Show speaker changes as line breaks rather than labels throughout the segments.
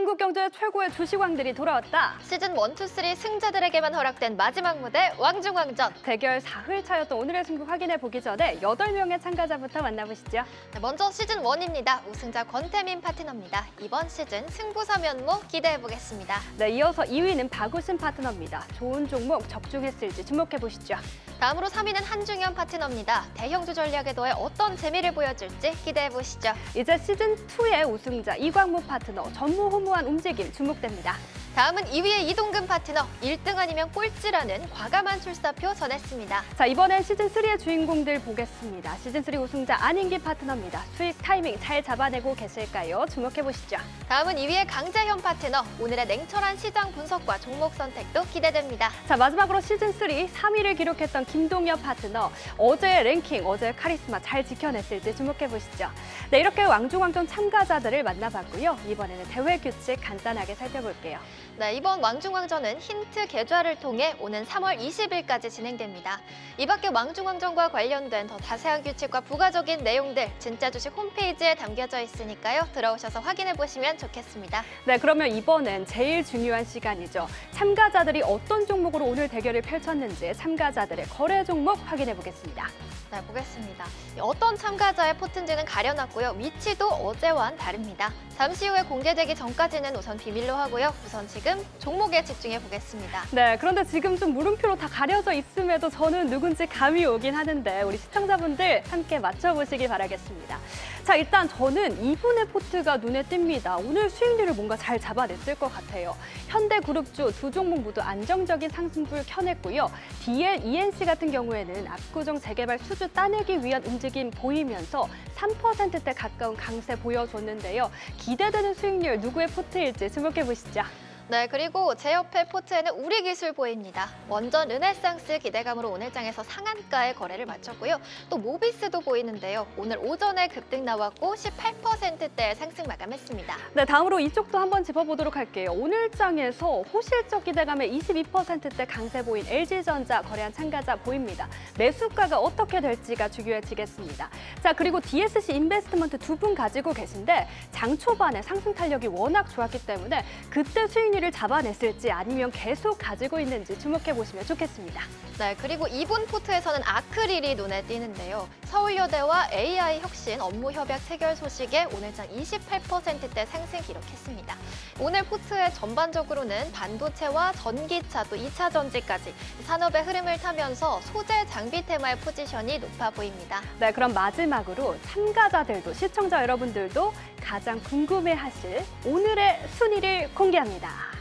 한국경제 최고의 주식왕들이 돌아왔다.
시즌 1, 2, 3 승자들에게만 허락된 마지막 무대 왕중왕전.
대결 4흘차였던 오늘의 승부 확인해 보기 전에 8명의 참가자부터 만나보시죠.
네, 먼저 시즌 1입니다. 우승자 권태민 파트너입니다. 이번 시즌 승부사 면모 기대해보겠습니다.
네, 이어서 2위는 박우신 파트너입니다. 좋은 종목 적중했을지 주목해 보시죠.
다음으로 3위는 한중현 파트너입니다. 대형주 전략에 더해 어떤 재미를 보여줄지 기대해보시죠.
이제 시즌2의 우승자 이광무 파트너 전무후무한 움직임 주목됩니다.
다음은 2위의 이동근 파트너, 1등 아니면 꼴찌라는 과감한 출사표 전했습니다.
자, 이번엔 시즌3의 주인공들 보겠습니다. 시즌3 우승자 안인기 파트너입니다. 수익 타이밍 잘 잡아내고 계실까요? 주목해 보시죠.
다음은 2위의 강재현 파트너, 오늘의 냉철한 시장 분석과 종목 선택도 기대됩니다.
자, 마지막으로 시즌3 3위를 기록했던 김동엽 파트너, 어제의 랭킹, 어제의 카리스마 잘 지켜냈을지 주목해 보시죠. 네, 이렇게 왕중왕전 참가자들을 만나봤고요. 이번에는 대회 규칙 간단하게 살펴볼게요.
네, 이번 왕중왕전은 힌트 계좌를 통해 오는 3월 20일까지 진행됩니다. 이 밖에 왕중왕전과 관련된 더 자세한 규칙과 부가적인 내용들 진짜 주식 홈페이지에 담겨져 있으니까요. 들어오셔서 확인해 보시면 좋겠습니다.
네, 그러면 이번엔 제일 중요한 시간이죠. 참가자들이 어떤 종목으로 오늘 대결을 펼쳤는지 참가자들의 거래 종목 확인해 보겠습니다.
네, 보겠습니다. 어떤 참가자의 포트인지는 가려놨고요. 위치도 어제와는 다릅니다. 잠시 후에 공개되기 전까지는 우선 비밀로 하고요. 우선 지금 종목에 집중해 보겠습니다.
네, 그런데 지금 좀 물음표로 다 가려져 있음에도 저는 누군지 감이 오긴 하는데 우리 시청자분들 함께 맞춰보시기 바라겠습니다. 자, 일단 저는 이분의 포트가 눈에 띕니다. 오늘 수익률을 뭔가 잘 잡아냈을 것 같아요. 현대그룹주 두 종목 모두 안정적인 상승불 켜냈고요. DL, ENC 같은 경우에는 압구정 재개발 수주 따내기 위한 움직임 보이면서 3%대 가까운 강세 보여줬는데요. 기대되는 수익률 누구의 포트일지 주목해 보시죠.
네, 그리고 제 옆에 포트에는 우리 기술 보입니다. 먼저 르네상스 기대감으로 오늘 장에서 상한가의 거래를 마쳤고요. 또 모비스도 보이는데요. 오늘 오전에 급등 나왔고 18%대 상승 마감했습니다.
네, 다음으로 이쪽도 한번 짚어보도록 할게요. 오늘 장에서 호실적 기대감에 22%대 강세 보인 LG전자 거래한 참가자 보입니다. 매수가가 어떻게 될지가 중요해지겠습니다. 자, 그리고 DSC 인베스트먼트 두 분 가지고 계신데 장 초반에 상승 탄력이 워낙 좋았기 때문에 그때 수익률을 잡아냈을지 아니면 계속 가지고 있는지 주목해 보시면 좋겠습니다.
네, 그리고 이분 포트에서는 아크릴이 눈에 띄는데요. 서울여대와 AI 혁신 업무 협약 체결 소식에 오늘장 28%대 상승 기록했습니다. 오늘 포트의 전반적으로는 반도체와 전기차 또 2차 전지까지 산업의 흐름을 타면서 소재 장비 테마의 포지션이 높아 보입니다.
네, 그럼 마지막으로 참가자들도 시청자 여러분들도 가장 궁금해하실 오늘의 순위를 공개합니다.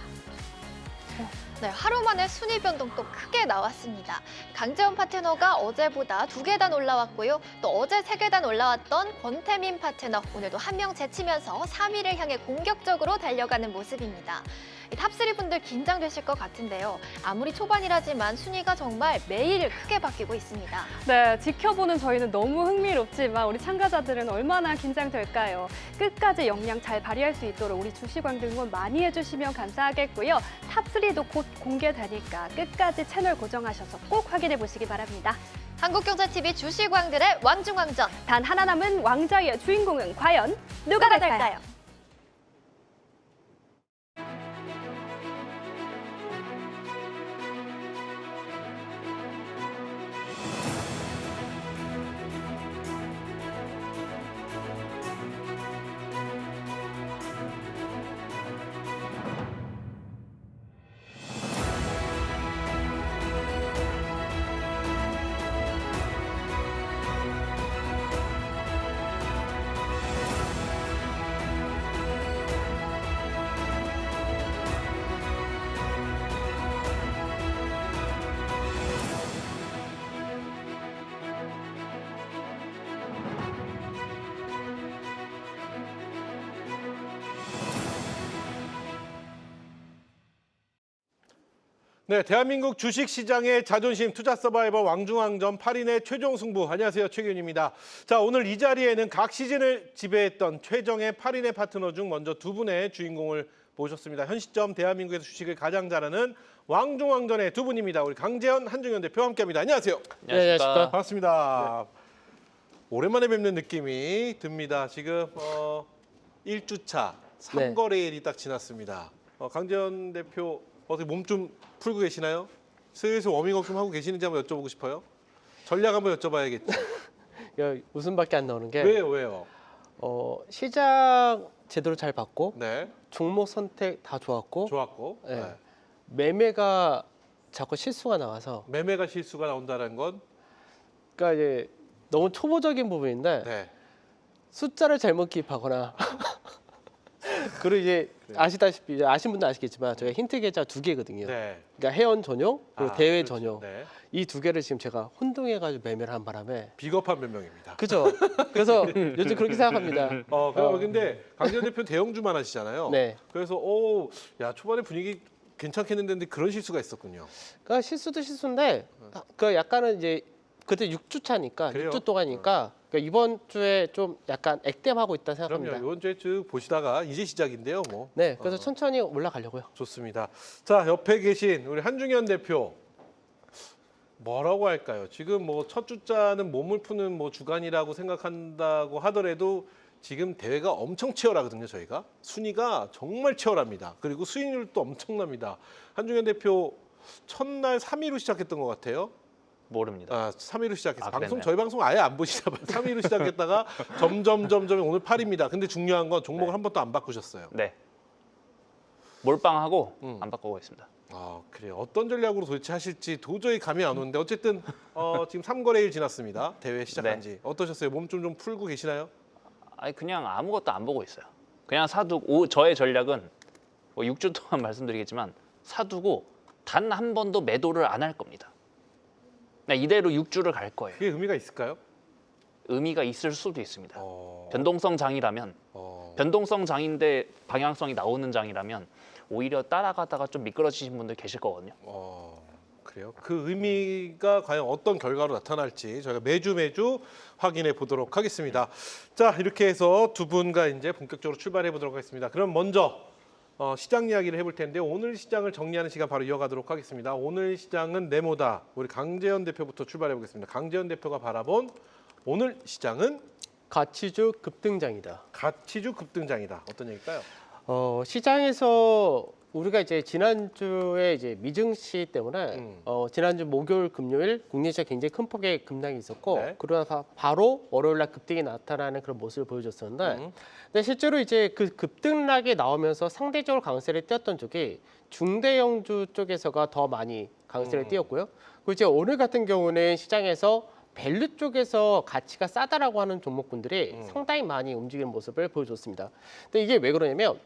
네, 하루 만에 순위 변동도 크게 나왔습니다. 강재원 파트너가 어제보다 2계단 올라왔고요. 또 어제 3계단 올라왔던 권태민 파트너, 오늘도 한 명 제치면서 3위를 향해 공격적으로 달려가는 모습입니다. 탑3 분들 긴장되실 것 같은데요. 아무리 초반이라지만 순위가 정말 매일 크게 바뀌고 있습니다.
네, 지켜보는 저희는 너무 흥미롭지만 우리 참가자들은 얼마나 긴장될까요? 끝까지 역량 잘 발휘할 수 있도록 우리 주식왕 응원 많이 해주시면 감사하겠고요. 탑3도 곧 공개되니까 끝까지 채널 고정하셔서 꼭 확인해 보시기 바랍니다.
한국경제TV 주식왕들의 왕중왕전.
단 하나 남은 왕좌의 주인공은 과연 누가 될까요?
네, 대한민국 주식시장의 자존심 투자 서바이버 왕중왕전 8인의 최종 승부. 안녕하세요, 최규현입니다. 자, 오늘 이 자리에는 각 시즌을 지배했던 최정의 8인의 파트너 중 먼저 두 분의 주인공을 모셨습니다. 현 시점 대한민국에서 주식을 가장 잘하는 왕중왕전의 두 분입니다. 우리 강재현, 한중현 대표 함께합니다. 안녕하세요.
안녕하십니까.
반갑습니다. 오랜만에 뵙는 느낌이 듭니다. 지금 1주차 3거래일이 딱 지났습니다. 강재현 대표 어떻게 몸 좀 풀고 계시나요? 슬슬 워밍업 좀 하고 계시는지 한번 여쭤보고 싶어요. 전략 한번 여쭤봐야겠죠.
웃음밖에 안 나오는 게
왜요?
시장 제대로 잘 봤고
네,
종목 선택 다 좋았고
좋았고.
네.
네.
매매가 자꾸 실수가 나와서
매매가 실수가 나온다는 건
그러니까 이제 너무 초보적인 부분인데
네.
숫자를 잘못 기입하거나 그리고 이제 아시다시피 이제 아신 분도 아시겠지만 저희가 힌트 계좌 2개거든요.
네.
그러니까 회원 전용 그리고 대회 전용
네.
이 2개를 지금 제가 혼동해가지고 매매를 한 바람에
비겁한 변명입니다.
그죠? 그래서 요즘 그렇게 생각합니다.
근데 강재현 대표 대형주만 하시잖아요.
네.
그래서 야 초반에 분위기 괜찮겠는데 근데 그런 실수가 있었군요.
그러니까 실수도 실수인데 그 약간은 이제 그때 6주 차니까
그래요?
6주 동안이니까 그러니까 이번 주에 좀 약간 액땜하고 있다
그럼요.
생각합니다.
이번 주에 쭉 보시다가 이제 시작인데요. 뭐.
네, 그래서 천천히 올라가려고요.
좋습니다. 자 옆에 계신 우리 한중현 대표 뭐라고 할까요? 지금 뭐 첫 주자는 몸을 푸는 뭐 주간이라고 생각한다고 하더라도 지금 대회가 엄청 치열하거든요. 저희가 순위가 정말 치열합니다. 그리고 수익률도 엄청납니다. 한중현 대표 첫날 3위로 시작했던 것 같아요.
모릅니다.
3위로 시작해서
아,
방송
그랬나요?
저희 방송 아예 안 보시나 봐요. 3위로 시작했다가 점점 오늘 8위입니다. 근데 중요한 건 종목을
네.
한 번도 안 바꾸셨어요.
네. 몰빵하고 안 바꾸고 있습니다.
그래요. 어떤 전략으로 도대체 하실지 도저히 감이 안 오는데 어쨌든 지금 3거래일 지났습니다. 대회 시작한 지. 어떠셨어요? 몸 좀 풀고 계시나요?
아니 그냥 아무것도 안 보고 있어요. 그냥 사두고 저의 전략은 뭐 6주 동안 말씀드리겠지만 사두고 단 한 번도 매도를 안 할 겁니다. 그냥 이대로 6주를 갈 거예요.
그게 의미가 있을까요?
의미가 있을 수도 있습니다.
어,
변동성 장이라면
어,
변동성 장인데 방향성이 나오는 장이라면 오히려 따라가다가 좀 미끄러지신 분들 계실 거거든요.
그래요. 그 의미가 과연 어떤 결과로 나타날지 저희가 매주 확인해 보도록 하겠습니다. 자, 이렇게 해서 두 분과 이제 본격적으로 출발해 보도록 하겠습니다. 그럼 먼저 시장 이야기를 해볼 텐데 오늘 시장을 정리하는 시간 바로 이어가도록 하겠습니다. 오늘 시장은 네모다. 우리 강재현 대표부터 출발해 보겠습니다. 강재현 대표가 바라본 오늘 시장은
가치주 급등장이다.
가치주 급등장이다. 어떤 얘기일까요?
시장에서 우리가 이제 지난주에 이제 미증시 때문에 지난주 목요일 금요일 국내 시장 굉장히 큰 폭의 급락이 있었고
네.
그러다가 바로 월요일 날 급등이 나타나는 그런 모습을 보여줬었는데 근데 실제로 이제 그 급등락이 나오면서 상대적으로 강세를 띄었던 쪽이 중대형주 쪽에서가 더 많이 강세를 띄었고요. 그리고 이제 오늘 같은 경우는 시장에서 밸류 쪽에서 가치가 싸다라고 하는 종목군들이 상당히 많이 움직이는 모습을 보여줬습니다. 근데 이게 왜 그러냐면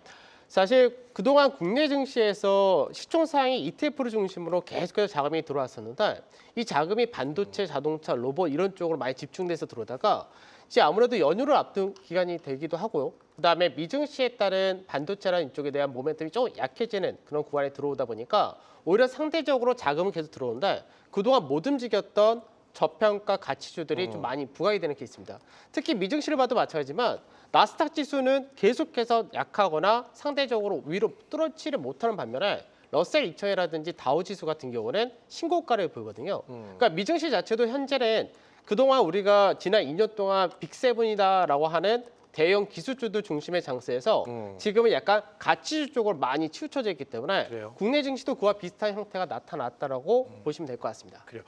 사실 그동안 국내 증시에서 시총상위 ETF를 중심으로 계속해서 자금이 들어왔었는데 이 자금이 반도체, 자동차, 로봇 이런 쪽으로 많이 집중돼서 들어오다가 이제 아무래도 연휴를 앞둔 기간이 되기도 하고요. 그다음에 미증시에 따른 반도체라는 이쪽에 대한 모멘텀이 좀 약해지는 그런 구간에 들어오다 보니까 오히려 상대적으로 자금은 계속 들어오는데 그동안 못 움직였던 저평가 가치주들이 좀 많이 부각이 되는 케이스입니다. 특히 미증시를 봐도 마찬가지지만 나스닥 지수는 계속해서 약하거나 상대적으로 위로 뚫어치를 못하는 반면에 러셀 2000이라든지 다우 지수 같은 경우는 신고가를 보이거든요. 그러니까 미증시 자체도 현재는 그동안 우리가 지난 2년 동안 빅세븐이다라고 하는 대형 기술주들 중심의 장세에서 지금은 약간 가치주 쪽으로 많이 치우쳐져 있기 때문에
그래요.
국내 증시도 그와 비슷한 형태가 나타났다라고 보시면 될 것 같습니다.
그래요.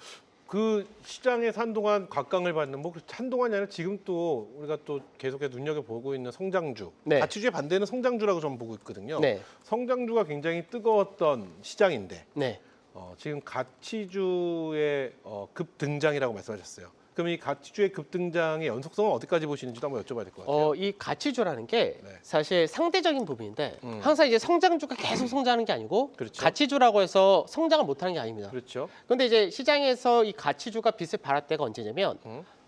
그 시장에서 한동안 각광을 받는 뭐 한동안이 아니라 지금 또 우리가 또 계속해서 눈여겨보고 있는 성장주.
네.
가치주의 반대는 성장주라고 저는 보고 있거든요.
네,
성장주가 굉장히 뜨거웠던 시장인데
네.
지금 가치주의 급등장이라고 말씀하셨어요. 그럼 이 가치주의 급등장의 연속성은 어디까지 보시는지도 한번 여쭤봐야 될 것 같아요.
이 가치주라는 게
네.
사실 상대적인 부분인데 항상 이제 성장주가 계속 성장하는 게 아니고
그렇죠.
가치주라고 해서 성장을 못하는 게 아닙니다.
그렇죠.
그런데 이제 시장에서 이 가치주가 빛을 발할 때가 언제냐면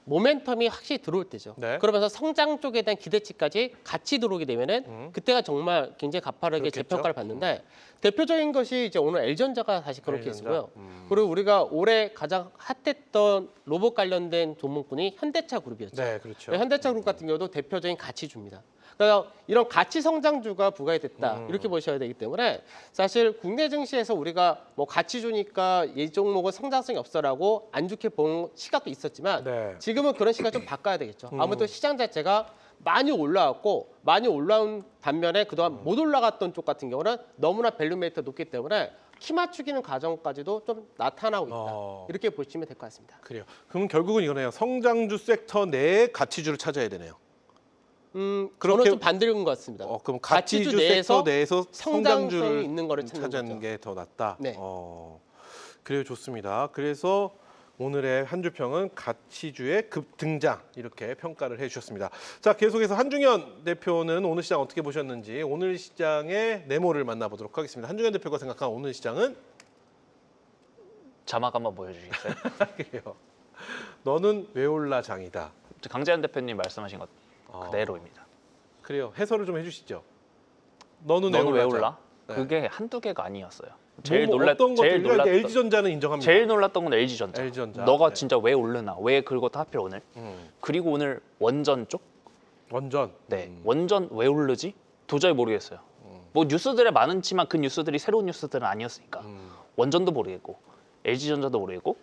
모멘텀이 확실히 들어올 때죠.
네.
그러면서 성장 쪽에 대한 기대치까지 같이 들어오게 되면은 그때가 정말 굉장히 가파르게
그렇겠죠.
재평가를 받는데 대표적인 것이 이제 오늘 L전자가 사실 그런
L전자.
케이스고요. 그리고 우리가 올해 가장 핫했던 로봇 관련된 종목군이 현대차 그룹이었죠.
네, 그렇죠.
현대차 그룹 같은 경우도 대표적인 가치주입니다. 그래서 이런 가치 성장주가 부각이 됐다 이렇게 보셔야 되기 때문에 사실 국내 증시에서 우리가 뭐 가치주니까 이 종목은 성장성이 없어라고 안 좋게 본 시각도 있었지만
네.
지금은 그런 시각 좀 바꿔야 되겠죠. 아무래도 시장 자체가 많이 올라왔고 많이 올라온 반면에 그동안 못 올라갔던 쪽 같은 경우는 너무나 밸류메이터가 높기 때문에 키 맞추기는 과정까지도 좀 나타나고 있다. 이렇게 보시면 될 것 같습니다.
그래요. 그럼 결국은 이거네요. 성장주 섹터 내에 가치주를 찾아야 되네요.
저는
그렇게-
좀 반대인 것 같습니다.
그럼
가치주
가치주
내에서
섹터 내에서
성장성이
성장주를
있는 거를 찾는
찾는
거죠.
게 더 낫다.
네.
그래요, 좋습니다. 그래서 오늘의 한 주평은 가치주의 급등장 이렇게 평가를 해주셨습니다. 자, 계속해서 한중현 대표는 오늘 시장 어떻게 보셨는지 오늘 시장의 네모를 만나보도록 하겠습니다. 한중현 대표가 생각한 오늘 시장은
자막 한번 보여주시겠어요?
그래요. 너는 왜 올라 장이다.
강재현 대표님 말씀하신 것 그대로입니다.
그래요. 해설을 좀 해주시죠. 너는
너는 왜
장.
올라?
네.
그게 한두 개가 아니었어요.
어떤 것들 LG전자는 인정합니다.
제일 놀랐던 건 LG전자.
LG전자.
너가
네.
진짜 왜 오르나? 왜 그것도 하필 오늘? 그리고 오늘 원전 쪽?
원전.
네. 원전 왜 오르지? 도저히 모르겠어요. 뭐 뉴스들에 많지만 그 뉴스들이 새로운 뉴스들은 아니었으니까. 원전도 모르겠고 LG전자도 모르겠고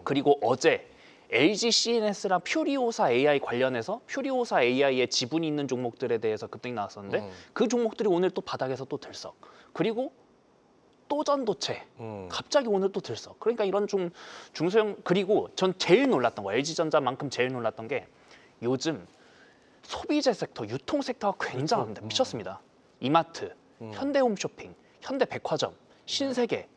그리고 어제 LG CNS랑 퓨리오사 AI 관련해서 퓨리오사 AI의 지분이 있는 종목들에 대해서 급등이 나왔었는데 그 종목들이 오늘 또 바닥에서 또 들썩. 그리고 또 전도체 갑자기 오늘 또 들썩. 그러니까 이런 좀 중소형 그리고 전 제일 놀랐던 거 LG전자만큼 제일 놀랐던 게 요즘 소비재 섹터, 유통 sek터가 굉장합니다. 미쳤습니다. 이마트, 현대홈쇼핑, 현대백화점, 신세계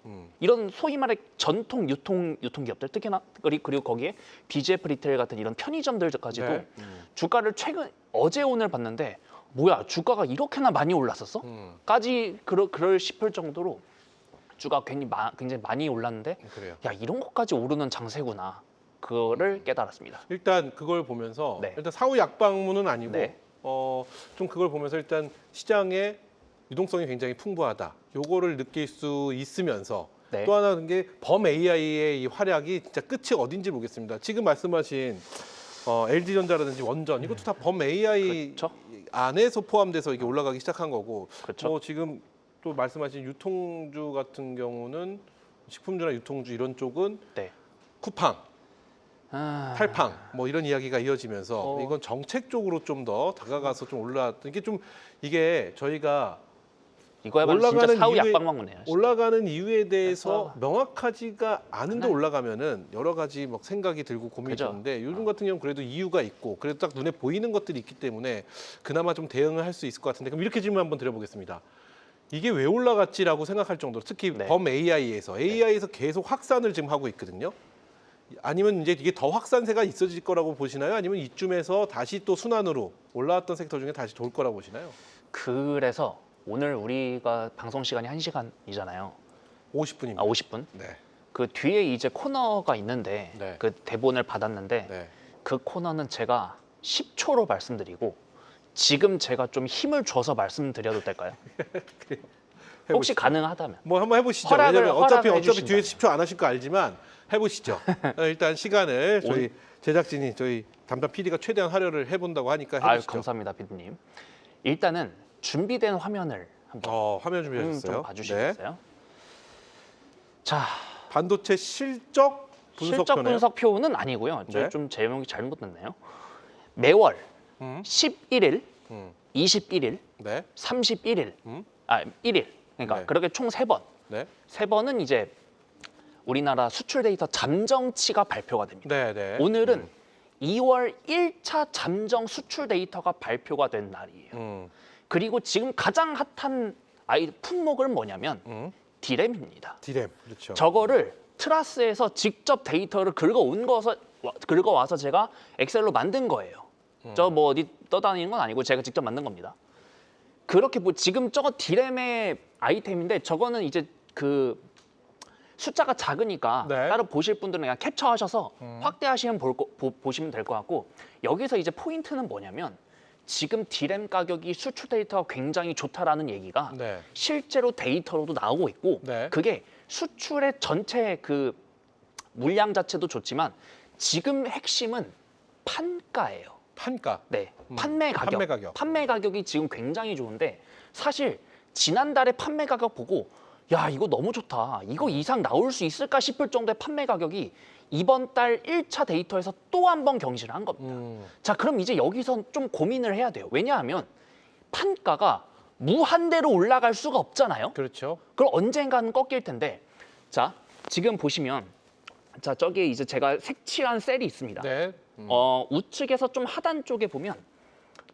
이런 소위 말해 전통 유통기업들 특히나 그리고 거기에 BGF 리테일 같은 이런 편의점들까지도
네.
주가를 최근 어제 오늘 봤는데 뭐야 주가가 이렇게나 많이 올랐었어? 까지 그럴 싶을 정도로 주가 굉장히 많이 올랐는데
그래요.
야 이런 것까지 오르는 장세구나 그거를 깨달았습니다.
일단 그걸 보면서
네.
일단 사후 약방문은 아니고
네.
좀 그걸 보면서 일단 시장의 유동성이 굉장히 풍부하다. 요거를 느낄 수 있으면서
네.
또 하나는 게 범 AI의 이 활약이 진짜 끝이 어딘지 모르겠습니다. 지금 말씀하신 LG전자라든지 원전 이것도 다 범 AI
그렇죠.
안에서 포함돼서 이게 올라가기 시작한 거고
그렇죠.
뭐 지금 또 말씀하신 유통주 같은 경우는 식품주나 유통주 이런 쪽은
네.
쿠팡
아,
탈팡 뭐 이런 이야기가 이어지면서
어.
이건 정책적으로 좀 더 다가가서 좀 이게 저희가
이거야말로 진짜
올라가는
사후
이유에-
약방망문이에요. 진짜.
올라가는 이유에 대해서
그래서-
명확하지가 않은데
네.
올라가면은 여러 가지 막 생각이 들고 고민이
그죠.
드는데 요즘 같은 경우는 그래도 이유가 있고 그래도 딱 눈에 보이는 것들이 있기 때문에 그나마 좀 대응을 할 수 있을 것 같은데 그럼 이렇게 질문 한번 드려보겠습니다. 이게 왜 올라갔지라고 생각할 정도로 특히
네.
범 AI에서 계속 확산을 지금 하고 있거든요. 아니면 이제 이게 더 확산세가 있어질 거라고 보시나요? 아니면 이쯤에서 다시 또 순환으로 올라왔던 섹터 중에 다시 돌 거라고 보시나요?
그래서 오늘 우리가 방송 시간이 1시간이잖아요.
50분입니다.
50분.
네.
그 뒤에 이제 코너가 있는데
네.
그 대본을 받았는데
네.
그 코너는 제가 10초로 말씀드리고 지금 제가 좀 힘을 줘서 말씀드려도 될까요? 혹시
해보시죠.
가능하다면.
뭐 한번 해보시죠.
허락을-
왜냐면 어차피
허락을
뒤에
해주신다면.
10초 안 하실 거 알지만 해보시죠. 일단 시간을 저희 제작진이 저희 담당 PD가 최대한 활용을 해본다고 하니까
아유
해보시죠.
감사합니다, 피디님. 일단은 준비된 화면을 한번
화면 준비하셨어요.
좀 봐주시겠어요?
네.
자,
반도체 실적
실적
분석표네요.
분석표는 아니고요.
네.
좀 제목이 잘못 됐네요. 매월
음.
11일,
음.
21일,
네.
31일,
음.
1일. 그러니까
네.
그렇게 총 3번.
네.
3번은 이제 우리나라 수출 데이터 잠정치가 발표가 됩니다.
네. 네.
오늘은 2월 1차 잠정 수출 데이터가 발표가 된 날이에요. 그리고 지금 가장 핫한 품목은 뭐냐면 디램입니다.
디램. 그렇죠.
저거를 트라스에서 직접 데이터를 긁어와서 제가 엑셀로 만든 거예요. 저 뭐 어디 떠다니는 건 아니고 제가 직접 만든 겁니다. 그렇게 뭐 지금 저거 디램의 아이템인데 저거는 이제 그 숫자가 작으니까
네.
따로 보실 분들은 그냥 캡처하셔서 확대하시면 보시면 될 것 같고 여기서 이제 포인트는 뭐냐면 지금 디램 가격이 수출 데이터가 굉장히 좋다라는 얘기가
네.
실제로 데이터로도 나오고 있고
네.
그게 수출의 전체 그 물량 자체도 좋지만 지금 핵심은 판가예요.
판가.
네, 판매 가격.
판매 가격.
판매 가격이 지금 굉장히 좋은데 사실 지난달에 판매 가격 보고 야 이거 너무 좋다. 이거 이상 나올 수 있을까 싶을 정도의 판매 가격이 이번 달 1차 데이터에서 또 한 번 경신을 한 겁니다. 자, 그럼 이제 여기서 좀 고민을 해야 돼요. 왜냐하면 판가가 무한대로 올라갈 수가 없잖아요.
그렇죠.
그럼 언젠가는 꺾일 텐데, 자, 지금 보시면, 자, 저기 이제 제가 색칠한 셀이 있습니다.
네.
우측에서 좀 하단 쪽에 보면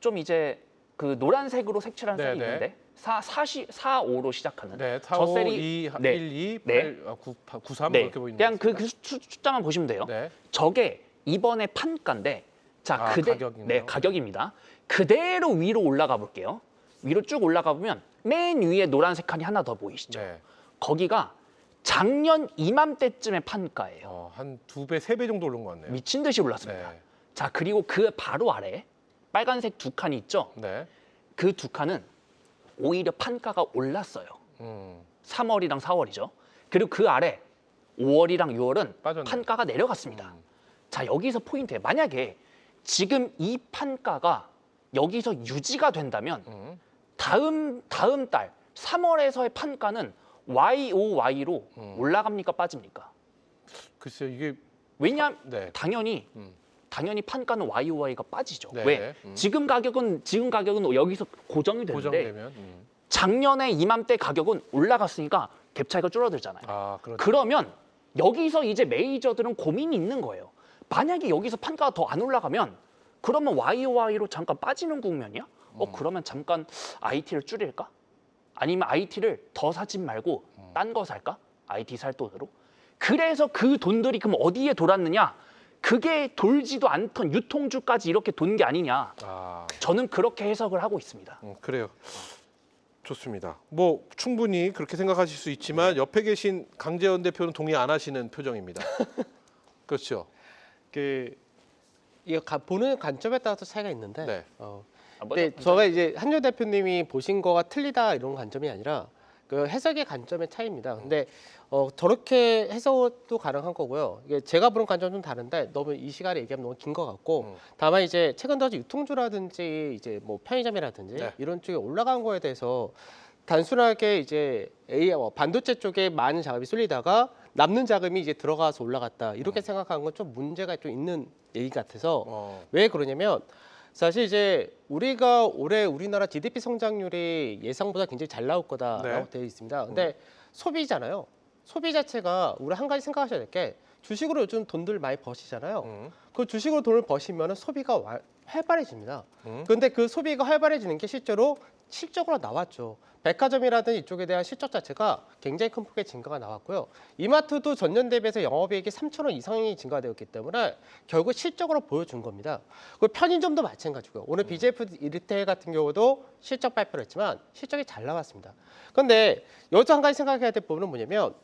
좀 이제 그 노란색으로 색칠한
네,
셀이
네.
있는데 4,5로 시작하는
네. 4,
저
5,
셀이
2,
네.
1, 2,
네.
8, 9, 3
네,
이렇게 보이는
그냥
거
그 숫자만 보시면 돼요.
네.
저게 이번에 판가인데, 자,
아, 가격이네요.
네, 가격입니다. 그대로 위로 올라가 볼게요. 위로 쭉 올라가 보면 맨 위에 노란색 칸이 하나 더 보이시죠?
네.
거기가 작년 이맘때쯤의 판가예요.
한 2배, 3배 정도 오른 것 같네요.
미친 듯이 올랐습니다.
네.
자, 그리고 그 바로 아래 빨간색 두 칸이 있죠?
네.
그 두 칸은 오히려 판가가 올랐어요.
음.
3월이랑 4월이죠. 그리고 그 아래 5월이랑 6월은
빠졌네요.
판가가 내려갔습니다. 자, 여기서 포인트예요. 만약에 지금 이 판가가 여기서 유지가 된다면 다음 달 3월에서의 판가는 YOY로 올라갑니까 빠집니까?
글쎄요, 이게
왜냐
네.
당연히 판가는 YOY가 빠지죠.
네.
왜? 지금 가격은 여기서 고정이 되는데
고정되면
작년에 이맘때 가격은 올라갔으니까 갭 차이가 줄어들잖아요.
아, 그렇죠.
그러면 여기서 이제 메이저들은 고민이 있는 거예요. 만약에 여기서 판가가 더 안 올라가면 그러면 YOY로 잠깐 빠지는 국면이야? 그러면 잠깐 IT를 줄일까? 아니면 IT를 더 사지 말고 딴 거 살까? IT 살 돈으로? 그래서 그 돈들이 그럼 어디에 돌았느냐? 그게 돌지도 않던 유통주까지 이렇게 돈 게 아니냐?
아,
저는 그렇게 해석을 하고 있습니다.
그래요. 좋습니다. 뭐 충분히 그렇게 생각하실 수 있지만 옆에 계신 강재원 대표는 동의 안 하시는 표정입니다. 그렇죠.
이거 보는 관점에 따라서 차이가 있는데
네.
근데 제가 이제 한조 대표님이 보신 거가 틀리다 이런 관점이 아니라 그 해석의 관점의 차이입니다. 근데 저렇게 해석도 가능한 거고요. 이게 제가 보는 관점은 좀 다른데 너무 이 시간에 얘기하면 너무 긴 것 같고 다만 이제 최근 들어서 유통주라든지 이제 뭐 편의점이라든지
네.
이런 쪽에 올라간 거에 대해서 단순하게 이제 반도체 쪽에 많은 자금이 쏠리다가 남는 자금이 이제 들어가서 올라갔다 이렇게 생각하는 건 좀 문제가 좀 있는 얘기 같아서 왜 그러냐면 사실 이제 우리가 올해 우리나라 GDP 성장률이 예상보다 굉장히 잘 나올 거다라고
네.
되어 있습니다. 근데 소비잖아요. 소비 자체가 우리 한 가지 생각하셔야 될 게 주식으로 요즘 돈들 많이 버시잖아요. 그 주식으로 돈을 버시면 소비가 활발해집니다. 그런데 그 소비가 활발해지는 게 실적으로 나왔죠. 백화점이라든지 이쪽에 대한 실적 자체가 굉장히 큰 폭의 증가가 나왔고요. 이마트도 전년 대비해서 영업이익이 3천원 이상이 증가되었기 때문에 결국 실적으로 보여준 겁니다. 그리고 편의점도 마찬가지고요. 오늘 BJF 리테일 같은 경우도 실적 발표를 했지만 실적이 잘 나왔습니다. 그런데 여기서 한 가지 생각해야 될 부분은 뭐냐면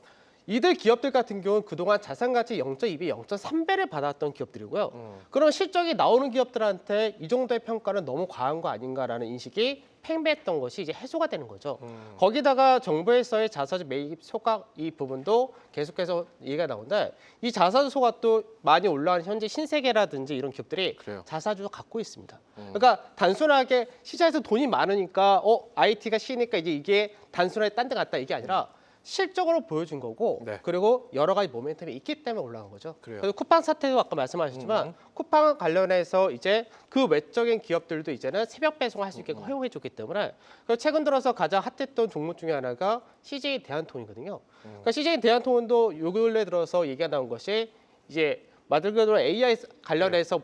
이들 기업들 같은 경우는 그동안 자산가치 0.2배, 0.3배를 받았던 기업들이고요. 그럼 실적이 나오는 기업들한테 이 정도의 평가는 너무 과한 거 아닌가라는 인식이 팽배했던 것이 이제 해소가 되는 거죠. 거기다가 정부에서의 자사주 매입 소각 이 부분도 계속해서 얘기가 나오는데 이 자사주 소각도 많이 올라온 현재 신세계라든지 이런 기업들이
그래요.
자사주도 갖고 있습니다. 그러니까 단순하게 시장에서 돈이 많으니까 IT가 쉬니까 이제 이게 단순하게 딴 데 갔다 이게 아니라 실적으로 보여준 거고
네.
그리고 여러 가지 모멘텀이 있기 때문에 올라간 거죠.
그래요.
그리고 쿠팡 사태도 아까 말씀하셨지만 쿠팡 관련해서 이제 그 외적인 기업들도 이제는 새벽 배송을 할 수 있게 허용해 줬기 때문에 그리고 최근 들어서 가장 핫했던 종목 중에 하나가 CJ 대한통운이거든요. 그러니까 CJ 대한통운도 요 근래 들어서 얘기가 나온 것이 이제 말 그대로 AI 관련해서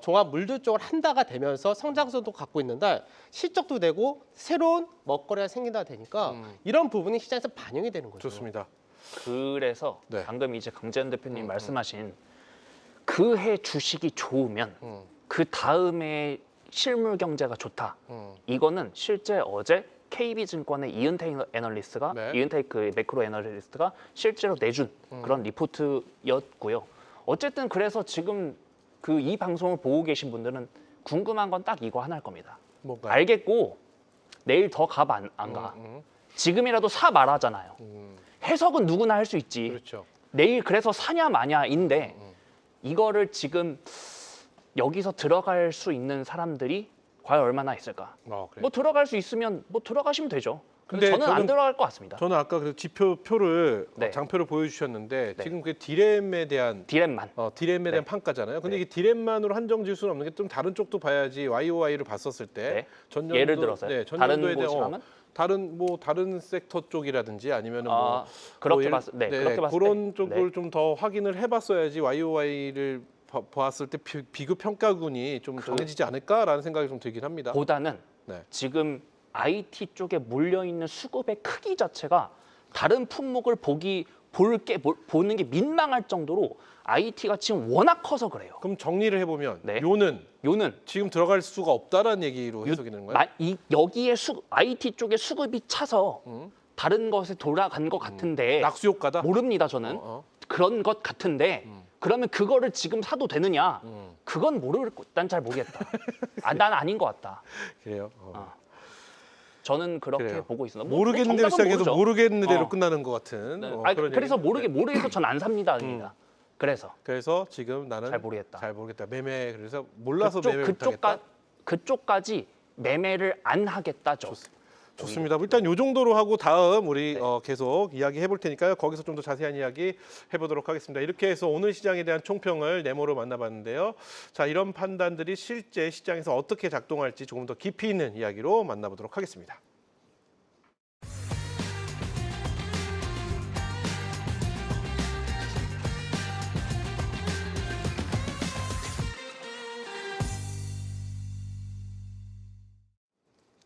종합 물류 쪽을 한다가 되면서 성장성도 갖고 있는데 실적도 되고 새로운 먹거리가 생긴다 되니까 이런 부분이 시장에서 반영이 되는 거죠.
좋습니다.
그래서
네.
방금 이제 강재현 대표님 말씀하신 그 해 주식이 좋으면 그 다음에 실물 경제가 좋다. 이거는 실제 어제 KB증권의 이은택 애널리스트가
네.
이은택 그 매크로 애널리스트가 실제로 내준 그런 리포트였고요. 어쨌든 그래서 지금 그 이 방송을 보고 계신 분들은 궁금한 건 딱 이거 하나일 겁니다.
뭔가요?
알겠고 내일 더 가 안 가. 지금이라도 사 말하잖아요. 해석은 누구나 할 수 있지.
그렇죠.
내일 그래서 사냐 마냐인데 이거를 지금 여기서 들어갈 수 있는 사람들이 과연 얼마나 있을까?
그래요.
뭐 들어갈 수 있으면 뭐 들어가시면 되죠.
근데
저는 안 들어갈 것 같습니다.
저는 아까 그 지표표를
네.
장표를 보여주셨는데
네.
지금 그 디램에 대한
디램만.
디램에 대한
네.
판가잖아요. 근데
네.
이게 디램만으로 한정 지을 수는 없는 게 좀 다른 쪽도 봐야지 YOY를 봤었을 때
네.
전년도
예를 들어서요?
네,
다른
전년도에 대한
곳이라면?
다른 섹터 쪽이라든지 아니면은
그렇게
예를-
봤을 그렇게 봤을
그런
때
쪽을
네.
좀 더 확인을 해봤어야지 YOY를 보았을 때 비교 평가군이 좀 정해지지 않을까라는 생각이 좀 들긴 합니다.
보다는
네.
지금 IT 쪽에 몰려 있는 수급의 크기 자체가 다른 품목을 보는 게 민망할 정도로 IT가 지금 워낙 커서 그래요.
그럼 정리를 해보면
네.
요는 지금 들어갈 수가 없다라는 얘기로 해석이 되는 거예요?
여기에 IT 쪽에 수급이 차서
음.
다른 것에 돌아간 것 같은데
낙수 효과다?
모릅니다 저는. 그런 것 같은데 그러면 그거를 지금 사도 되느냐? 그건 모르겠고 난 잘 모르겠다. 난 아닌 것 같다.
그래요.
저는 그렇게
그래요.
보고 있습니다.
모르겠는 대로
정답은
시작해서
모르죠.
모르겠는 대로
어.
끝나는 것 같은
네.
그런
그래서
얘기.
모르겠어 전 안 삽니다. 아닙니다.
그래서 지금 나는
잘 모르겠다.
잘 모르겠다. 매매 그래서 몰라서 매매 못하겠다.
그쪽까지 매매를 안 하겠다죠.
좋습니다. 일단 요 정도로 하고 다음 우리
네.
계속 이야기 해볼 테니까요. 거기서 좀 더 자세한 이야기 해보도록 하겠습니다. 이렇게 해서 오늘 시장에 대한 총평을 네모로 만나봤는데요. 자, 이런 판단들이 실제 시장에서 어떻게 작동할지 조금 더 깊이 있는 이야기로 만나보도록 하겠습니다.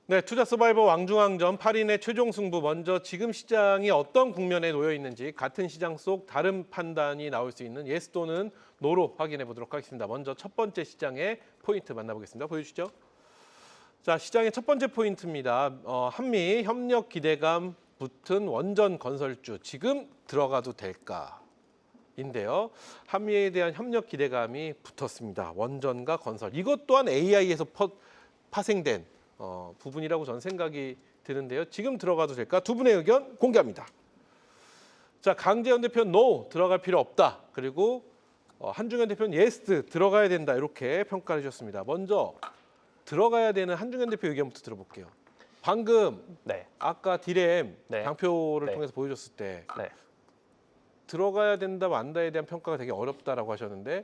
네, 투자 서바이버 왕중왕전 8인의 최종 승부. 먼저 지금 시장이 어떤 국면에 놓여 있는지 같은 시장 속 다른 판단이 나올 수 있는 예스 또는 노로 확인해 보도록 하겠습니다. 먼저 첫 번째 시장의 포인트 만나보겠습니다. 보여주시죠. 자, 시장의 첫 번째 포인트입니다. 한미 협력 기대감 붙은 원전 건설주 지금 들어가도 될까? 인데요. 한미에 대한 협력 기대감이 붙었습니다. 원전과 건설. 이것 또한 AI에서 파생된 부분이라고 저는 생각이 드는데요. 지금 들어가도 될까? 두 분의 의견 공개합니다. 자, 강재현 대표는 no, 들어갈 필요 없다. 그리고 한중현 대표는 yes, 들어가야 된다. 이렇게 평가를 해주셨습니다. 먼저 들어가야 되는 한중현 대표 의견부터 들어볼게요. 방금
네.
아까 디램
네.
장표를
네.
통해서 보여줬을 때
네.
들어가야 된다 만다에 대한 평가가 되게 어렵다라고 하셨는데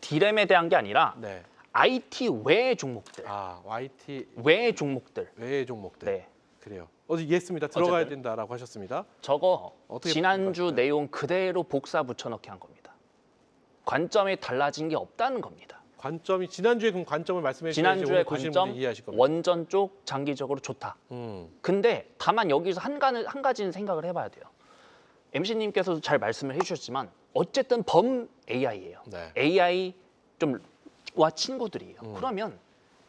디램에 대한 게 아니라
네.
IT 외의 종목들.
YT
외의 종목들.
외의 종목들.
네.
그래요. 어제 이해했습니다. 들어가야
어쨌든.
된다라고 하셨습니다.
저거
어떻게
지난주
평가하시나요?
내용 그대로 복사 붙여넣기 한 겁니다. 관점이 달라진 게 없다는 겁니다.
관점이 지난주에 그럼 관점을 말씀해 주셔야지
지난주에
오늘 보시는
관점
분들이 이해하실 겁니다.
원전 쪽 장기적으로 좋다. 근데 다만 여기서 한 가지는 생각을 해봐야 돼요. MC님께서도 잘 말씀을 해주셨지만 어쨌든 범 AI예요.
네.
AI 와 친구들이에요. 그러면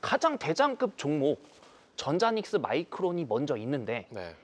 가장 대장급 종목 전자닉스 마이크론이 먼저 있는데
네.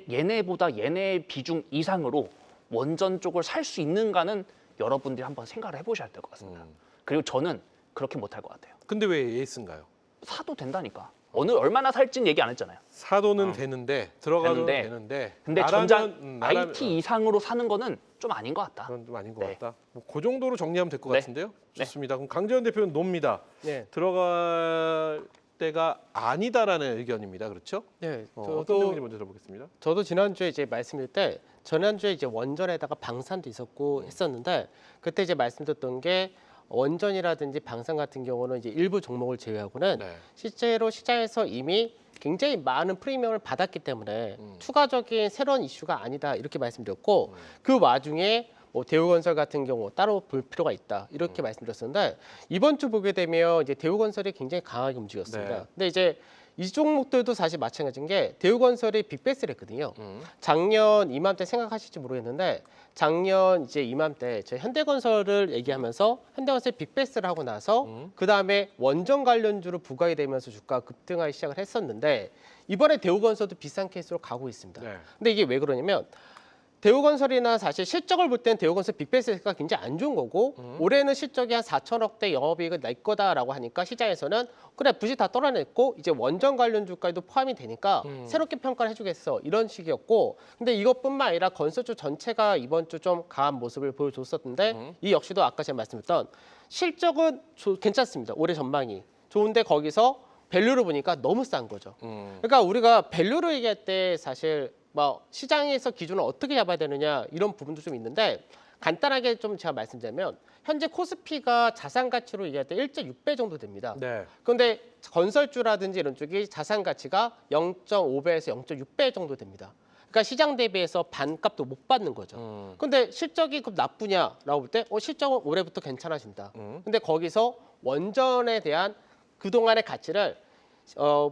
얘네보다 얘네 비중 이상으로 원전 쪽을 살 수 있는가는 여러분들이 한번 생각을 해보셔야 될 것 같습니다. 그리고 저는 그렇게 못할 것 같아요.
근데 왜 예스인가요?
사도 된다니까. 얼마나 살지는 얘기 안 했잖아요.
사도는 되는데 들어가도
되는데,
되는데
근데
나라면,
IT 이상으로 사는 거는 좀 아닌 것 같다.
그건 좀 아닌 것
네.
같다. 그 정도로 정리하면 될 것
네.
같은데요.
네.
좋습니다. 그럼 강재현 대표는 노입니다.
네.
들어갈 때가 아니다라는 의견입니다. 그렇죠?
네.
어떤 내용인지 먼저 들어보겠습니다.
저도 지난주에 이제 말씀드릴 때 지난주에 이제 원전에다가 방산도 있었고 했었는데 그때 이제 말씀드렸던 게 원전이라든지 방산 같은 경우는 이제 일부 종목을 제외하고는
네.
실제로 시장에서 이미 굉장히 많은 프리미엄을 받았기 때문에 추가적인 새로운 이슈가 아니다 이렇게 말씀드렸고 그 와중에 뭐 대우건설 같은 경우 따로 볼 필요가 있다 이렇게 말씀드렸었는데 이번 주 보게 되면 이제 대우건설이 굉장히 강하게 움직였습니다.
네.
근데 이제 이 종목들도 사실 마찬가지인 게 대우건설이 빅베스를 했거든요. 작년 이맘때 생각하실지 모르겠는데 작년 이제 이맘때 저희 현대건설을 얘기하면서 현대건설 빅베스를 하고 나서 그 다음에 원전 관련주로 부각이 되면서 주가가 급등하기 시작을 했었는데 이번에 대우건설도 비슷한 케이스로 가고 있습니다.
네.
근데 이게 왜 그러냐면 대우건설이나 사실 실적을 볼 때는 대우건설 빅베스가 굉장히 안 좋은 거고 올해는 실적이 한 4천억대 영업이익을 낼 거다라고 하니까 시장에서는 그래 붓이 다 떨어냈고 이제 원전 관련 주가에도 포함이 되니까 새롭게 평가를 해주겠어 이런 식이었고 근데 이것뿐만 아니라 건설주 전체가 이번 주 좀 강한 모습을 보여줬었는데 이 역시도 아까 제가 말씀드렸던 실적은 괜찮습니다. 올해 전망이 좋은데 거기서 밸류를 보니까 너무 싼 거죠. 그러니까 우리가 밸류를 얘기할 때 사실 뭐 시장에서 기준을 어떻게 잡아야 되느냐 이런 부분도 좀 있는데 간단하게 좀 제가 말씀드리면 현재 코스피가 자산 가치로 얘기할 때 1.6배 정도 됩니다.
네.
그런데 건설주라든지 이런 쪽이 자산 가치가 0.5배에서 0.6배 정도 됩니다. 그러니까 시장 대비해서 반값도 못 받는 거죠. 근데 실적이 그럼 나쁘냐라고 볼 때 실적은 올해부터 괜찮아진다. 근데 거기서 원전에 대한 그동안의 가치를